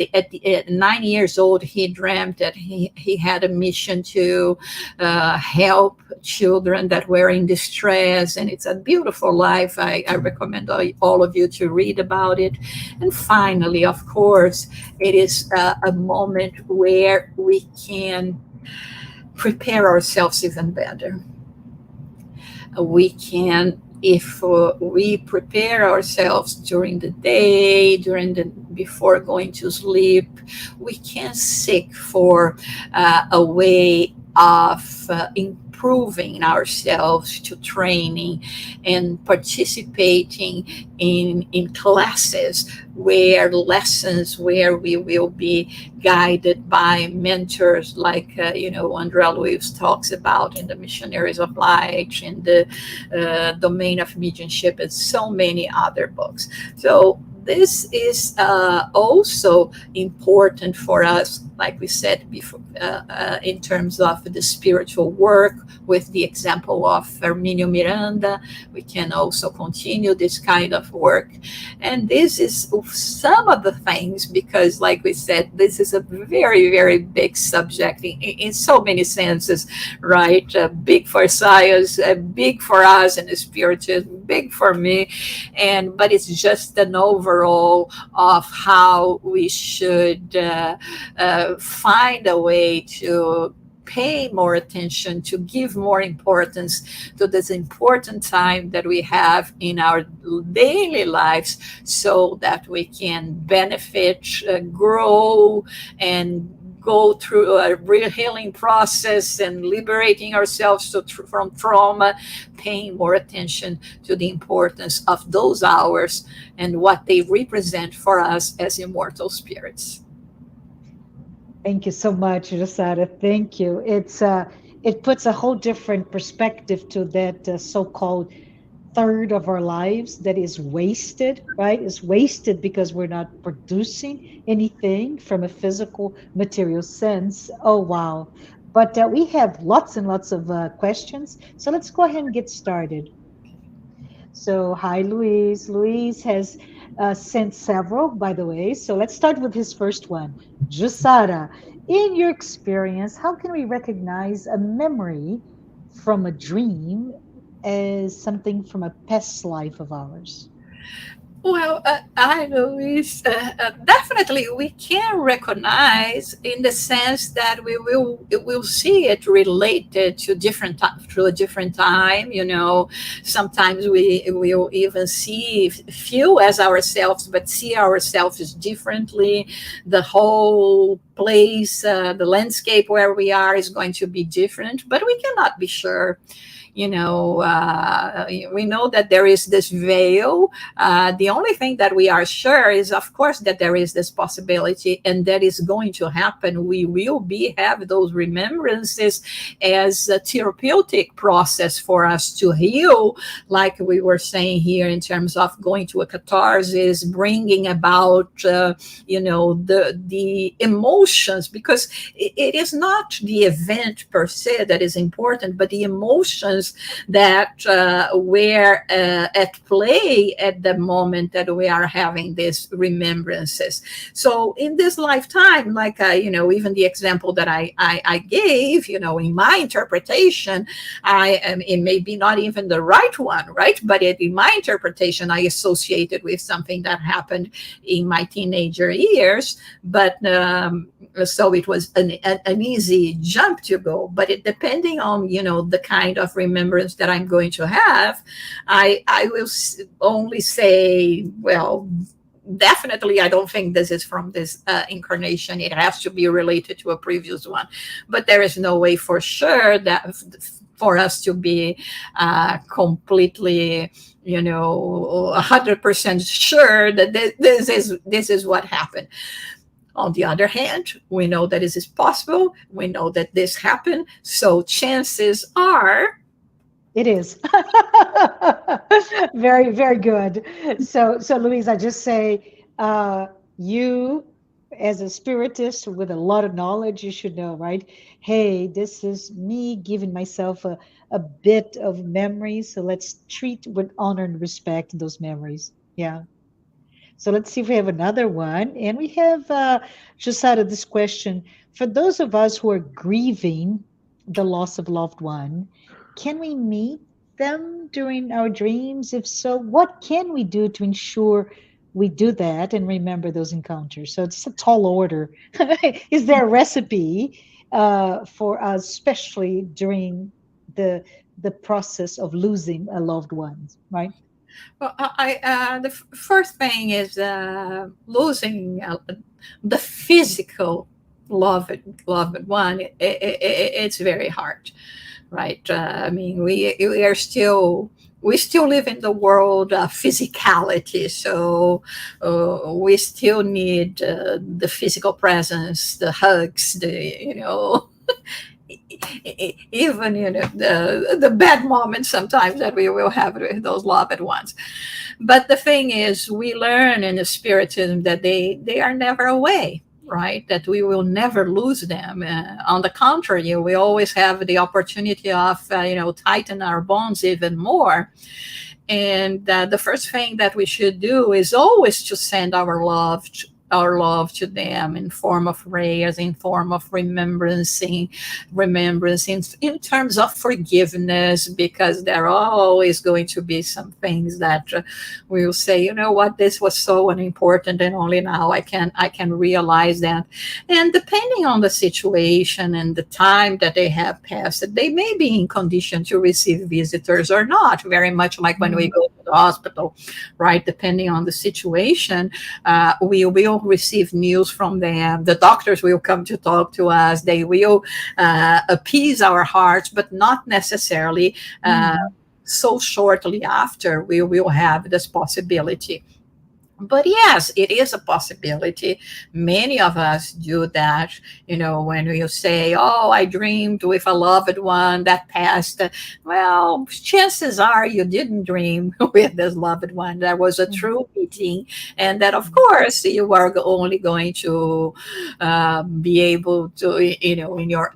9 years old, he dreamt that he had a mission to help children that were in distress. And it's a beautiful life. I recommend all of you to read about it. And finally, of course, it is a moment where we can prepare ourselves even better. We can, if we prepare ourselves during the day, before going to sleep, we can seek for a way of improving ourselves, to training and participating in classes lessons where we will be guided by mentors like André Luiz talks about in the Missionaries of Light, in the Domain of Mediumship, and so many other books. So this is also important for us like we said before, in terms of the spiritual work with the example of Herminio Miranda. We can also continue this kind of work. And this is some of the things, because like we said, this is a very, very big subject in so many senses, right? Big for science, big for us in the spiritism, big for me. But it's just an overall of how we should find a way to pay more attention, to give more importance to this important time that we have in our daily lives, so that we can benefit, grow, and go through a real healing process and liberating ourselves from trauma, paying more attention to the importance of those hours and what they represent for us as immortal spirits. Thank you so much, Jussara. Thank you. It puts a whole different perspective to that so-called third of our lives that is wasted, right? It's wasted because we're not producing anything from a physical, material sense. Oh, wow. But we have lots and lots of questions. So let's go ahead and get started. So, hi, Luis. Luis has sent several, by the way. So, let's start with his first one. Jussara, in your experience, how can we recognize a memory from a dream as something from a past life of ours? Well, I know it's definitely we can recognize in the sense that we will see it related to different to a different time. Sometimes we will even see feel as ourselves, but see ourselves differently. The whole place, the landscape where we are is going to be different, but we cannot be sure. We know that there is this veil. The only thing that we are sure is, of course, that there is this possibility, and that is going to happen. We will have those remembrances as a therapeutic process for us to heal, like we were saying here, in terms of going to a catharsis, bringing about, the emotions, because it is not the event per se that is important, but the emotions that were at play at the moment that we are having these remembrances. So in this lifetime, like, even the example that I gave, in my interpretation, it may be not even the right one, right? But in my interpretation, I associated with something that happened in my teenager years. But so it was an easy jump to go. But depending on, the kind of remembrance that I'm going to have, I will only say, well, definitely I don't think this is from this incarnation. It has to be related to a previous one. But there is no way for sure that for us to be completely 100% sure that this is what happened. On the other hand, we know that this is possible. We know that this happened. So chances are. It is. Very, very good. So Louise, I just say, you as a spiritist with a lot of knowledge, you should know, right? Hey, this is me giving myself a bit of memory. So let's treat with honor and respect those memories. Yeah. So let's see if we have another one. And we have just out of this question, for those of us who are grieving the loss of loved one, can we meet them during our dreams? If so, what can we do to ensure we do that and remember those encounters? So it's a tall order. Is there a recipe for us, especially during the process of losing a loved one, right? Well, the first thing is losing the physical loved one. It's very hard, right? I mean, we still live in the world of physicality, so we still need the physical presence, the hugs, even the bad moments sometimes that we will have with those loved ones. But the thing is, we learn in the spiritism that they are never away. right? That we will never lose them. On the contrary, we always have the opportunity of, tighten our bonds even more. And the first thing that we should do is always to send our love to them in form of prayers, in form of remembrance in terms of forgiveness, because there are always going to be some things that we will say, you know what, this was so unimportant, and only now I can realize that. And depending on the situation and the time that they have passed, they may be in condition to receive visitors or not, very much like when we Mm, go to the hospital, right? Depending on the situation, we will receive news from them. The doctors will come to talk to us. They will appease our hearts, but not necessarily mm, so shortly after we will have this possibility. But yes, it is a possibility. Many of us do that. When you say, oh, I dreamed with a loved one that passed. Well, chances are you didn't dream with this loved one. That was a mm, true meeting. And that, of mm. course, you are only going to be able to,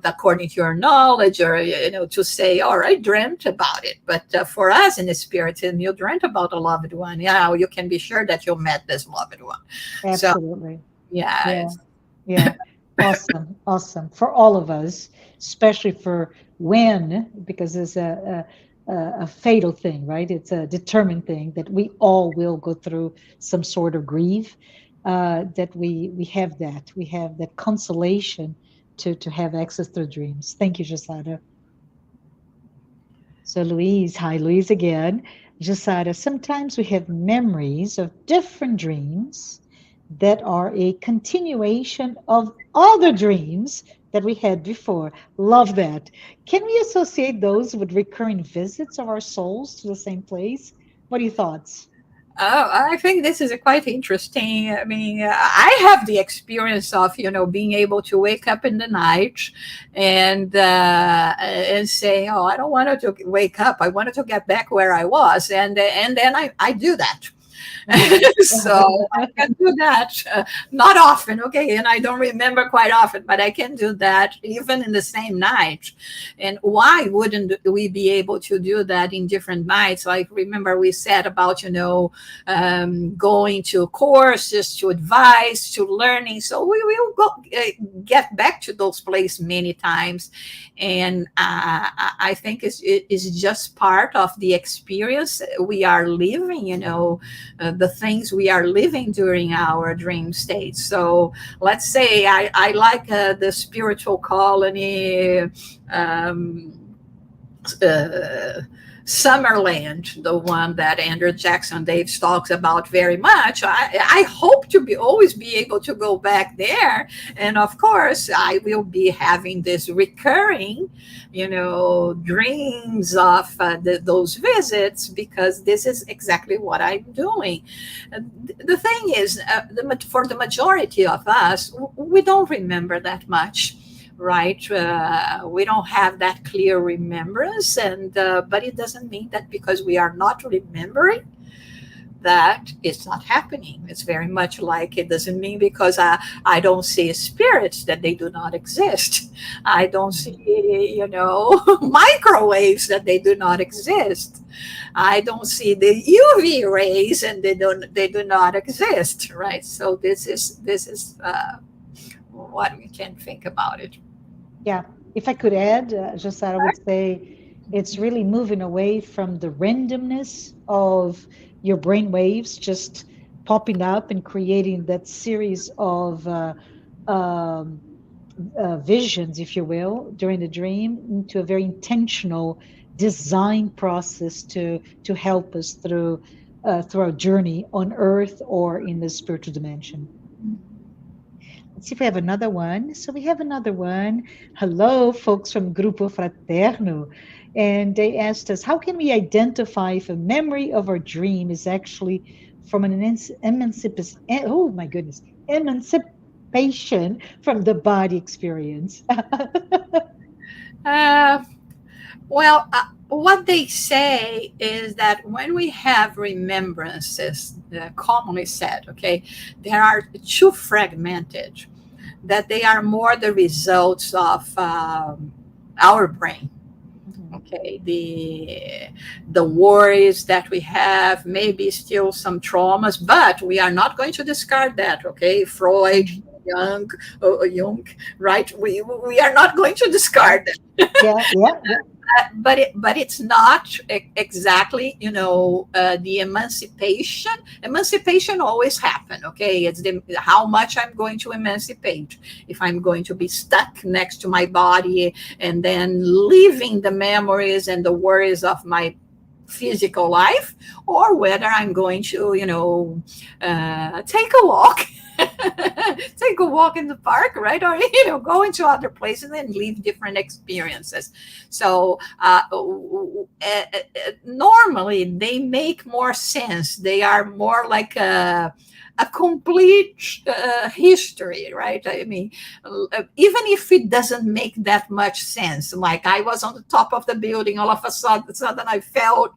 according to your knowledge, or, to say, all right, dreamt about it. But for us in the Spiritism, you dreamt about a loved one. Yeah, you can be sure that you met this loved one. So, Absolutely. yeah, Yeah. Yeah. Awesome. Awesome. For all of us, especially for when, because it's a fatal thing, right? It's a determined thing that we all will go through some sort of grief. That we have that consolation to have access to dreams. Thank you, Jussara. So, Louise, hi, Louise again. Jussara, sometimes we have memories of different dreams that are a continuation of other dreams that we had before. Love that. Can we associate those with recurring visits of our souls to the same place? What are your thoughts? I think this is quite interesting. I mean, I have the experience of, being able to wake up in the night and say, "Oh, I don't want to wake up. I wanted to get back where I was," and then I do that. Uh-huh. So I can do that, not often, okay, and I don't remember quite often, but I can do that even in the same night. And why wouldn't we be able to do that in different nights? Like, remember we said about, going to courses, to advice, to learning. So we will get back to those places many times. And I think it's just part of the experience we are living, the things we are living during our dream state. So let's say I like the spiritual colony, um, uh, Summerland, the one that Andrew Jackson Davis talks about very much. I hope to always be able to go back there, and of course, I will be having this recurring, dreams of those visits, because this is exactly what I'm doing. The thing is, for the majority of us, we don't remember that much, right? We don't have that clear remembrance, and but it doesn't mean that because we are not remembering that it's not happening. It's very much like it doesn't mean because I don't see spirits that they do not exist. I don't see, microwaves that they do not exist. I don't see the UV rays and they do not exist, right? So this is what we can think about it. Yeah, if I could add, just that I would say it's really moving away from the randomness of your brain waves just popping up and creating that series of um, visions, if you will, during the dream, into a very intentional design process to help us through our journey on Earth or in the spiritual dimension. Let's see if we have another one. So we have another one. Hello, folks from Grupo Fraterno. And they asked us, how can we identify if a memory of our dream is actually from an emancipation, oh my goodness, emancipation from the body experience? Uh, Well, what they say is that when we have remembrances, commonly said, okay, they are too fragmented. that they are more the results of our brain. Okay, the worries that we have, maybe still some traumas, but we are not going to discard that. Okay, Freud, Jung, right? We are not going to discard that. Yeah, yeah, yeah. But it's not exactly, the emancipation. Emancipation always happen. Okay, it's how much I'm going to emancipate. If I'm going to be stuck next to my body and then leaving the memories and the worries of my physical life, or whether I'm going to, take a walk. Take a walk in the park, right? Or go into other places and live different experiences. So normally they make more sense. They are more like a complete history, right? I mean, even if it doesn't make that much sense, like I was on the top of the building, all of a sudden I felt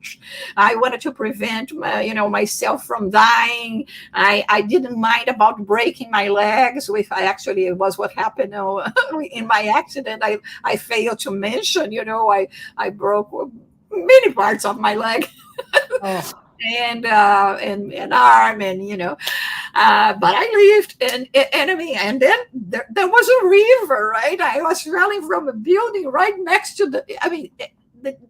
I wanted to prevent myself from dying. I didn't mind about breaking my legs. It was what happened in my accident. I failed to mention, I broke many parts of my leg. Oh, and an arm, and but I lived, and I mean, and then there was a river, right? I was running from a building right next to I mean,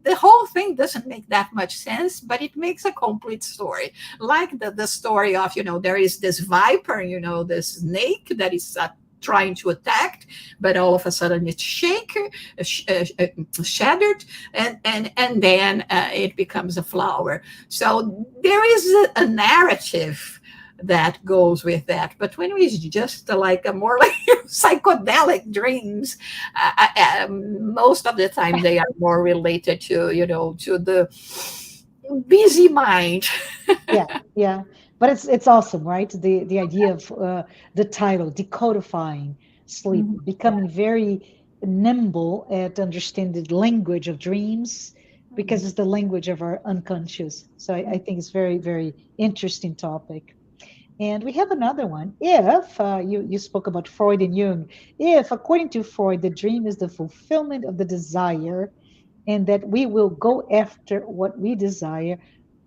the whole thing doesn't make that much sense, but it makes a complete story. Like the story of, there is this viper, this snake that is trying to attack, but all of a sudden it's shattered, and then it becomes a flower. So there is a narrative that goes with that. But when it's just like a more like psychedelic dreams, most of the time they are more related to, to the busy mind. yeah, yeah. But it's awesome, right? The idea of the title, decodifying sleep, Mhm. becoming very nimble at understanding the language of dreams, because it's the language of our unconscious. So I think it's very, very interesting topic. And we have another one. If you spoke about Freud and Jung, if according to Freud, the dream is the fulfillment of the desire, and that we will go after what we desire,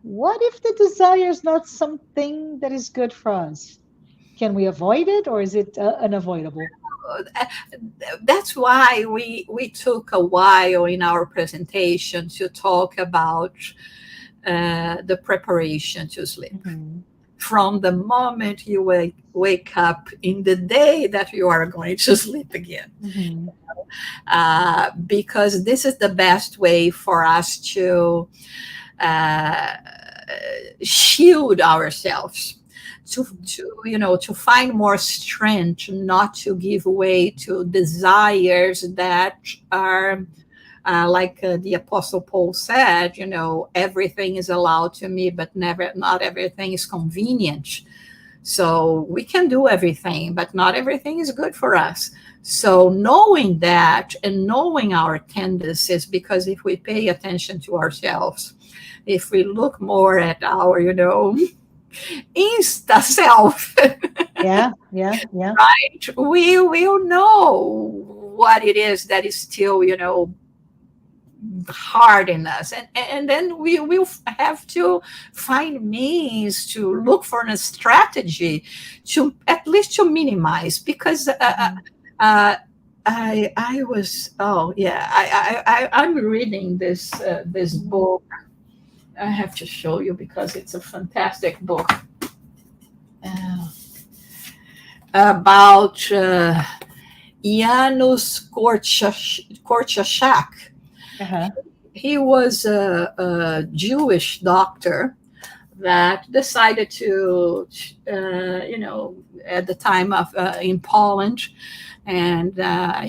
what if the desire is not something that is good for us? Can we avoid it, or is it unavoidable? That's why we took a while in our presentation to talk about the preparation to sleep. Mhm. From the moment you wake up in the day that you are going to sleep again. Mhm. Because this is the best way for us to uh, shield ourselves, to find more strength, not to give way to desires that are like the Apostle Paul said, everything is allowed to me, but not everything is convenient. So we can do everything, but not everything is good for us. So knowing that and knowing our tendencies, because if we pay attention to ourselves, if we look more at our, insta self, Yeah, yeah, yeah. right, we will know what it is that is still, hard in us, and then we will have to find means to look for a strategy to at least to minimize, because Mhm. I was, oh yeah, I'm reading this Mhm. book. I have to show you because it's a fantastic book about Janusz Korczak. Uh-huh. He was a Jewish doctor that decided to, at the time of in Poland, and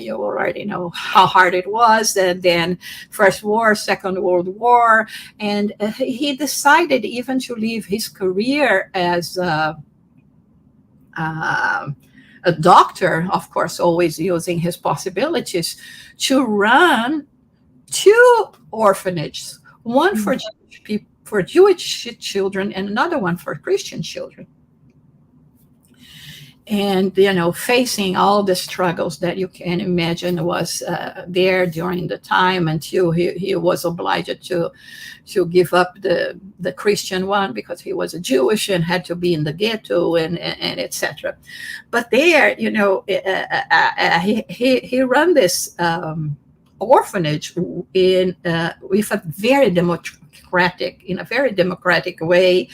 you already know how hard it was. And then First War, Second World War, and he decided even to leave his career as a doctor, of course, always using his possibilities, to run two orphanages, one for Mhm. Jewish people, for Jewish children, and another one for Christian children. and facing all the struggles that you can imagine was there during the time, until he was obliged to give up the Christian one because he was a Jewish and had to be in the ghetto, and etc. But there, he ran this orphanage with a very in a very democratic way.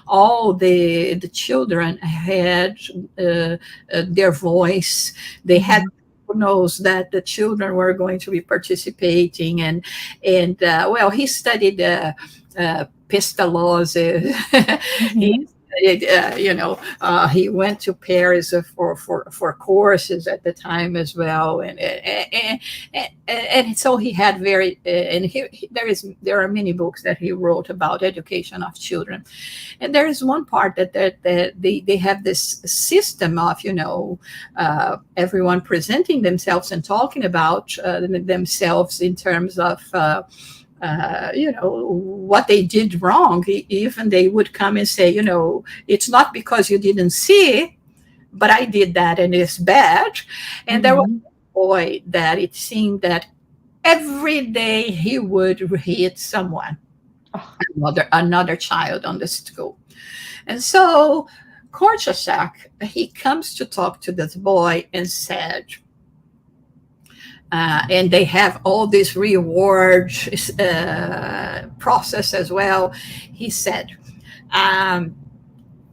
All the children had their voice. They had who knows that the children were going to be participating, and well, he studied Pestalozzi. He studied, he went to Paris for courses at the time as well, and so he had very and there are many books that he wrote about education of children. And there is one part that they have this system of everyone presenting themselves and talking about themselves in terms of what they did wrong. Even they would come and say, it's not because you didn't see, but I did that and it's bad. And there was a boy that it seemed that every day he would hit someone, another child on the school. And so Korczak, he comes to talk to this boy and said, and they have all this reward process as well. He said,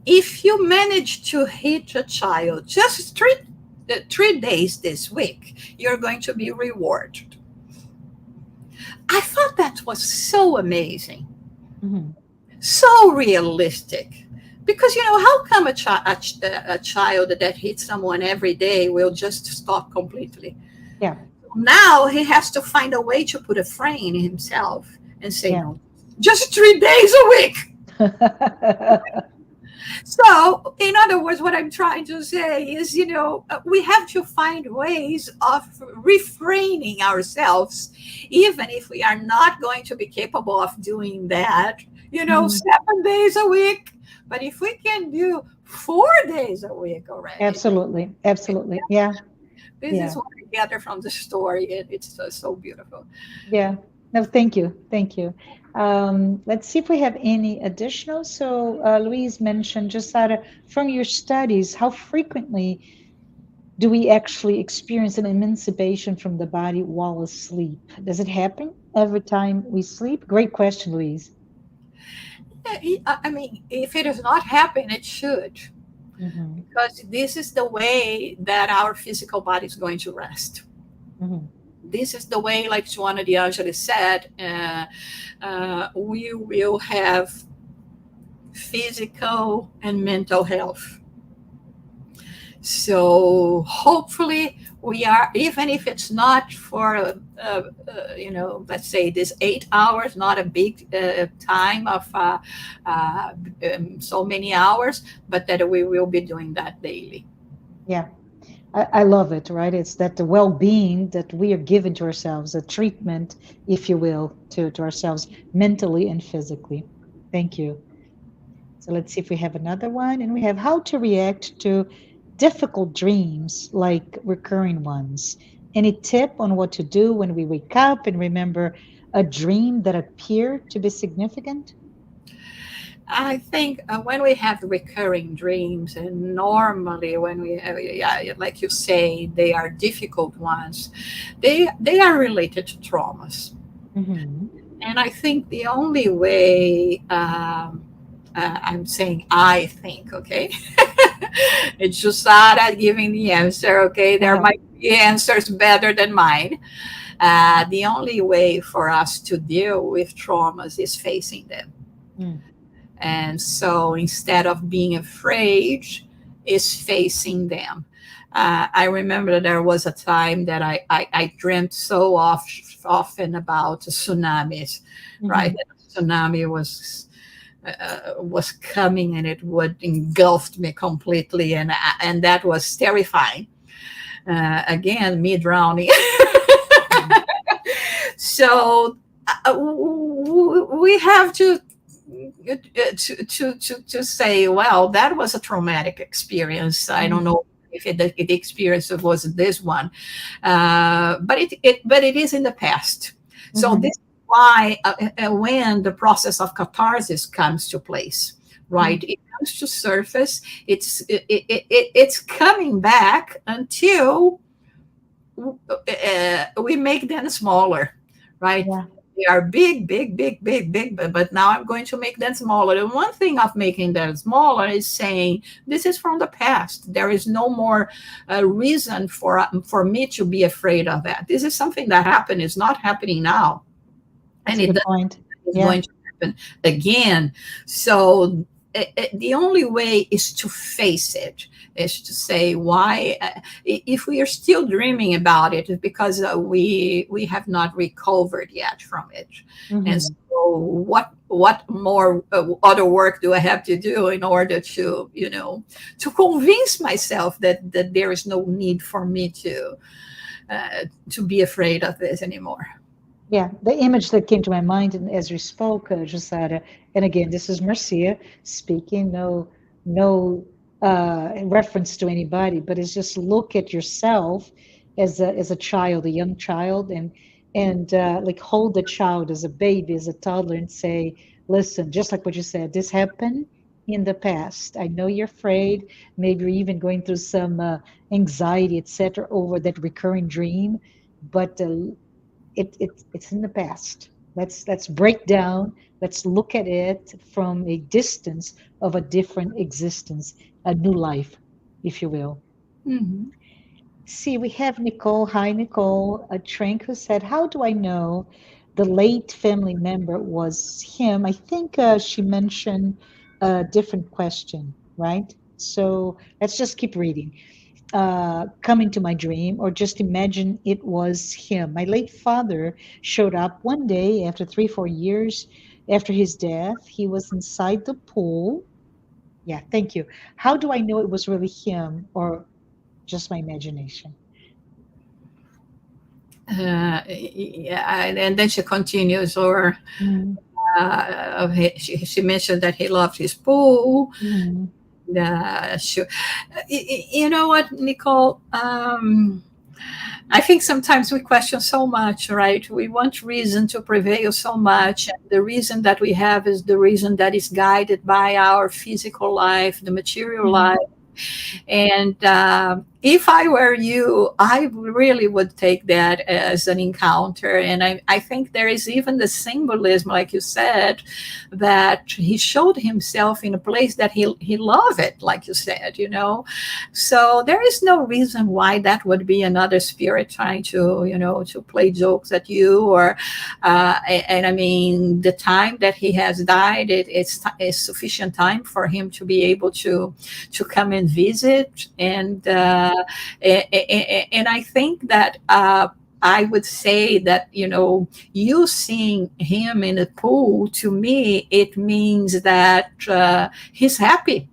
if you manage to hit a child just 3 days this week, you're going to be rewarded. I thought that was so amazing, so realistic. Because, how come a child that hits someone every day will just stop completely? Yeah. Now he has to find a way to put a frame in himself and say, no, just 3 days a week. So, in other words, what I'm trying to say is, we have to find ways of refraining ourselves, even if we are not going to be capable of doing that, 7 days a week. But if we can do 4 days a week already. Absolutely. Absolutely. Yeah. This is what I gather from the story. And it's so beautiful. Yeah. No, thank you. Thank you. Let's see if we have any additional. So Louise mentioned, Jussara, from your studies, how frequently do we actually experience an emancipation from the body while asleep? Does it happen every time we sleep? Great question, Louise. I mean, if it does not happen, it should. Because this is the way that our physical body is going to rest. This is the way, like Joanna De Angelis said, we will have physical and mental health. So hopefully we are, even if it's not for, let's say this 8 hours, not a big time of so many hours, but that we will be doing that daily. Yeah. I love it, right? It's that the well-being that we are giving to ourselves, a treatment, if you will, to ourselves mentally and physically. Thank you. So let's see if we have another one. And we have how to react to difficult dreams, like recurring ones. Any tip on what to do when we wake up and remember a dream that appeared to be significant? I think when we have recurring dreams, and normally when we, like you say, they are difficult ones, they are related to traumas. And I think the only way, I'm saying I think, okay? It's Jussara giving the answer, okay? There might be answers better than mine. The only way for us to deal with traumas is facing them. And so instead of being afraid, is facing them. I remember that there was a time that I dreamt so often about tsunamis, right? The tsunami was coming and it would engulf me completely, and that was terrifying. Again, me drowning. So we have to say, well, that was a traumatic experience. I don't know if the experience was this one, but it is in the past. So Mhm. this is why when the process of catharsis comes to place, right? Mhm. It comes to surface. It's coming back until we make them smaller, right? Yeah, They are big, big, big, big, big, but now I'm going to make them smaller. And one thing of making them smaller is saying this is from the past. There is no more reason for me to be afraid of that. This is something that happened. It's not happening now, that's and a it good point. is Yeah. going to happen again. So the only way is to face it, is to say why. If we are still dreaming about it, it's because we have not recovered yet from it. And so Mhm. what more other work do I have to do in order to to convince myself that there is no need for me to be afraid of this anymore. Yeah, the image that came to my mind as we spoke, Jussara, and again, this is Marcia speaking, no reference to anybody, but it's just look at yourself as a child, a young child, and like hold the child as a baby, as a toddler, and say, listen, just like what you said, this happened in the past. I know you're afraid, maybe you're even going through some anxiety, etc., over that recurring dream, but it's in the past. Let's break down. Let's look at it from a distance of a different existence, a new life, if you will. Mhm. See, we have Nicole. Hi, Nicole. A Trank who said, "How do I know the late family member was him?" I think she mentioned a different question, right? So let's just keep reading. Come into my dream, or just imagine it was him. My late father showed up one day after 3, 4 years after his death. He was inside the pool. Yeah, thank you. How do I know it was really him or just my imagination? Yeah, and then she continues, or Mm, she mentioned that he loved his pool. mm, Sure. You know what, Nicole? I think sometimes we question so much, right? We want reason to prevail so much. And the reason that we have is the reason that is guided by our physical life, the material mm, life. And if I were you, I really would take that as an encounter. And I think there is even the symbolism, like you said, that he showed himself in a place that he loved it, like you said, So there is no reason why that would be another spirit trying to play jokes at you, or, and I mean, the time that he has died, it's sufficient time for him to be able to come and visit. And I think that I would say that you seeing him in a pool, to me it means that he's happy, yeah,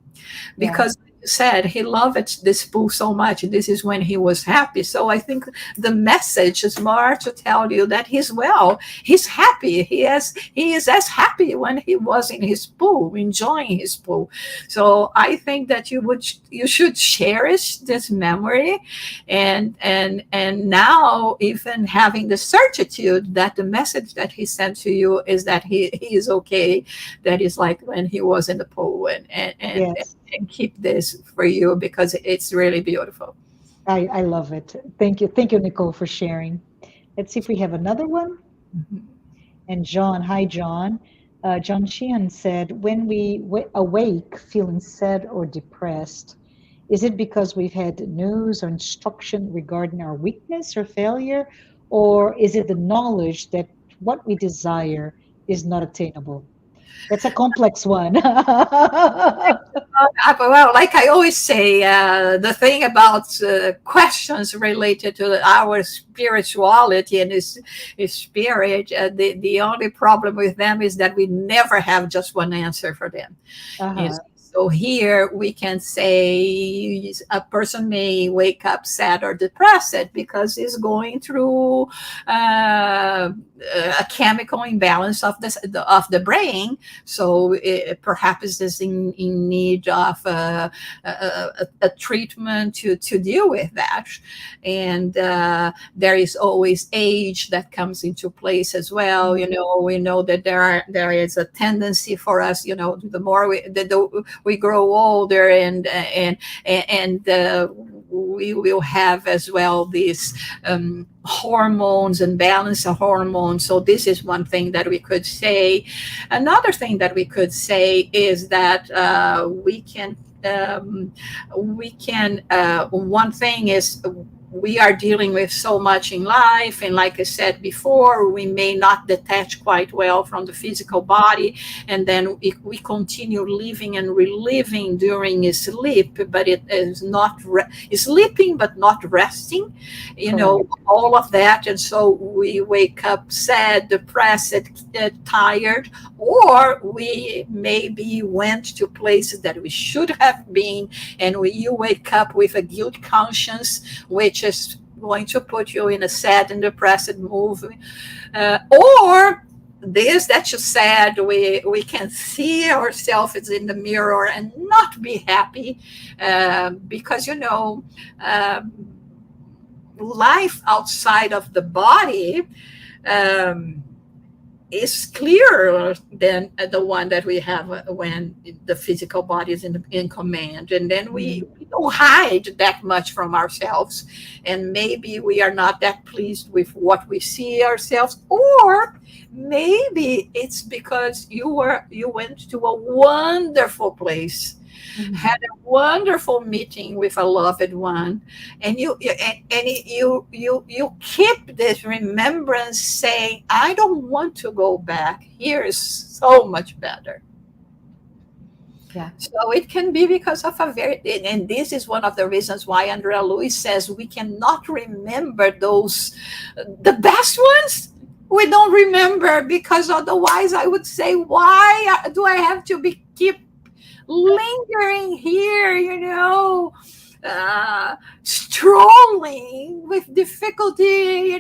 because like you said, he loved this pool so much. This is when he was happy. So I think the message is more to tell you that he's happy. He is as happy when he was in his pool, enjoying his pool. So I think that you should cherish this memory, and now even having the certitude that the message that he sent to you is that he is okay, that is like when he was in the pool, yes. and keep this for you, because it's really beautiful. I love it. Thank you, Nicole, for sharing. Let's see if we have another one. And John, hi, John. John Sheehan said, when we awake feeling sad or depressed, is it because we've had news or instruction regarding our weakness or failure? Or is it the knowledge that what we desire is not attainable? That's a complex one. Well, like I always say, the thing about questions related to our spirituality and his spirit, the only problem with them is that we never have just one answer for them. Uh-huh. So here we can say a person may wake up sad or depressed because he's going through a chemical imbalance of the brain. So perhaps is in need of a treatment to deal with that. And there is always age that comes into place as well. We know that there is a tendency for us, the more we grow older, and we will have as well these hormones and balance of hormones. So this is one thing that we could say. Another thing that we could say is that one thing is we are dealing with so much in life, and like I said before, we may not detach quite well from the physical body, and then we continue living and reliving during sleep, but it is not sleeping but not resting, all of that. And so we wake up sad, depressed, tired, or we maybe went to places that we should have been, and you wake up with a guilt conscience, which is going to put you in a sad and depressed mood. Or this that you said, we can see ourselves in the mirror and not be happy, because life outside of the body is clearer than the one that we have when the physical body is in command. And then we don't hide that much from ourselves. And maybe we are not that pleased with what we see ourselves. Or maybe it's because you went to a wonderful place, had a wonderful meeting with a loved one, and you keep this remembrance saying, I don't want to go back. Here is so much better. Yeah. So it can be because of and this is one of the reasons why Andrea Lewis says we cannot remember the best ones. We don't remember, because otherwise I would say, why do I have to keep lingering here, strolling with difficulty,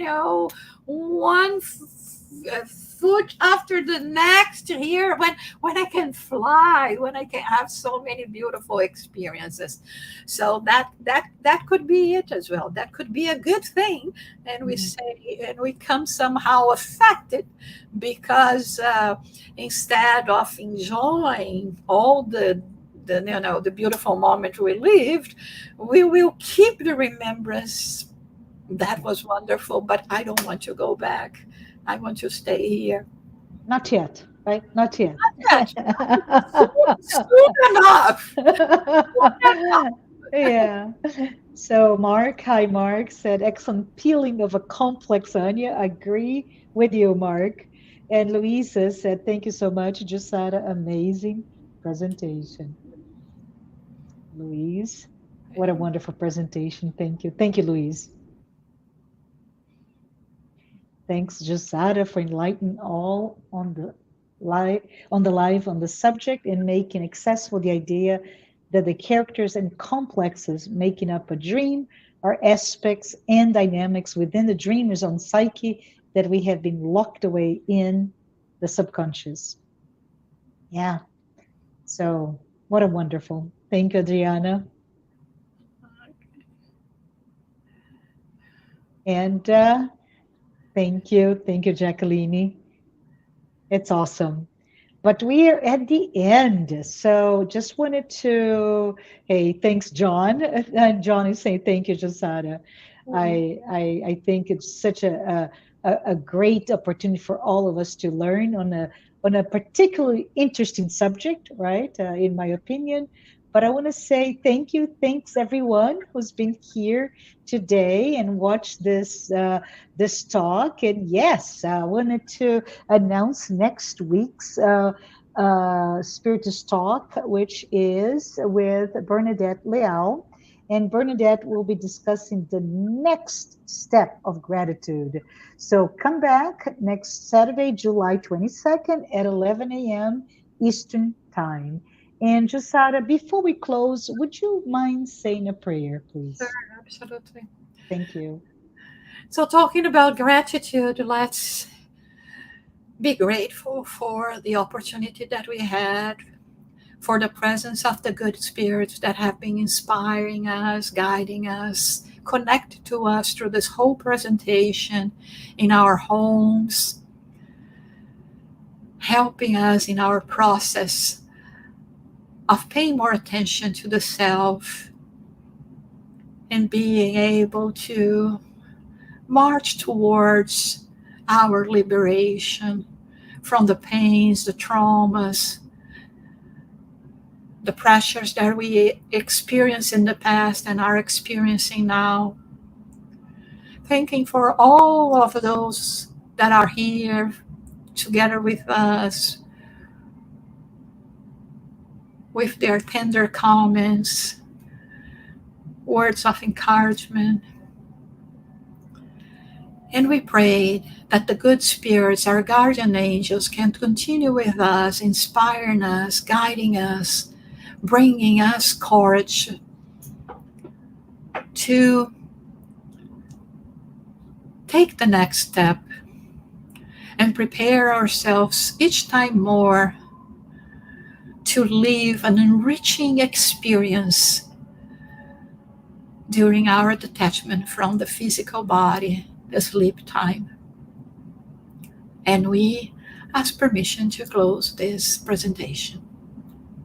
one foot after the next here, when I can fly, when I can have so many beautiful experiences. So that could be it as well. That could be a good thing. And we say, and we come somehow affected, because instead of enjoying all the beautiful moment we lived, we will keep the remembrance. That was wonderful, but I don't want to go back. I want to stay here. Not yet, right? Not yet. Soon enough. Yeah. So hi Mark, said excellent peeling of a complex onion. Agree with you, Mark. And Louisa said, thank you so much, Jussara. Amazing presentation. Louise, what a wonderful presentation. Thank you. Thank you, Louise. Thanks, Jussara, for enlightening all on the live on the subject, and making accessible the idea that the characters and complexes making up a dream are aspects and dynamics within the dreamer's own psyche that we have been locked away in the subconscious. Yeah. So what a wonderful. Thank you, Adriana. And thank you, Jacqueline. It's awesome. But we are at the end. So just wanted to, hey, thanks, John. John is saying thank you, Jussara. I think it's such a great opportunity for all of us to learn on a particularly interesting subject, right? In my opinion. But I want to say thank you. Thanks everyone who's been here today and watched this talk. And yes, I wanted to announce next week's Spiritist Talk, which is with Bernadette Leal. And Bernadette will be discussing the next step of gratitude. So come back next Saturday, July 22nd at 11 a.m. Eastern Time. And Jussara, before we close, would you mind saying a prayer, Sure, please? absolutely. Thank you. So, talking about gratitude, let's be grateful for the opportunity that we had, for the presence of the good spirits that have been inspiring us, guiding us, connected to us through this whole presentation in our homes, helping us in our process of paying more attention to the self and being able to march towards our liberation from the pains, the traumas, the pressures that we experienced in the past and are experiencing now. Thanking for all of those that are here together with us, with their tender comments, words of encouragement. And we prayed that the good spirits, our guardian angels, can continue with us, inspiring us, guiding us, bringing us courage to take the next step and prepare ourselves each time more to live an enriching experience during our detachment from the physical body, the sleep time. And we ask permission to close this presentation.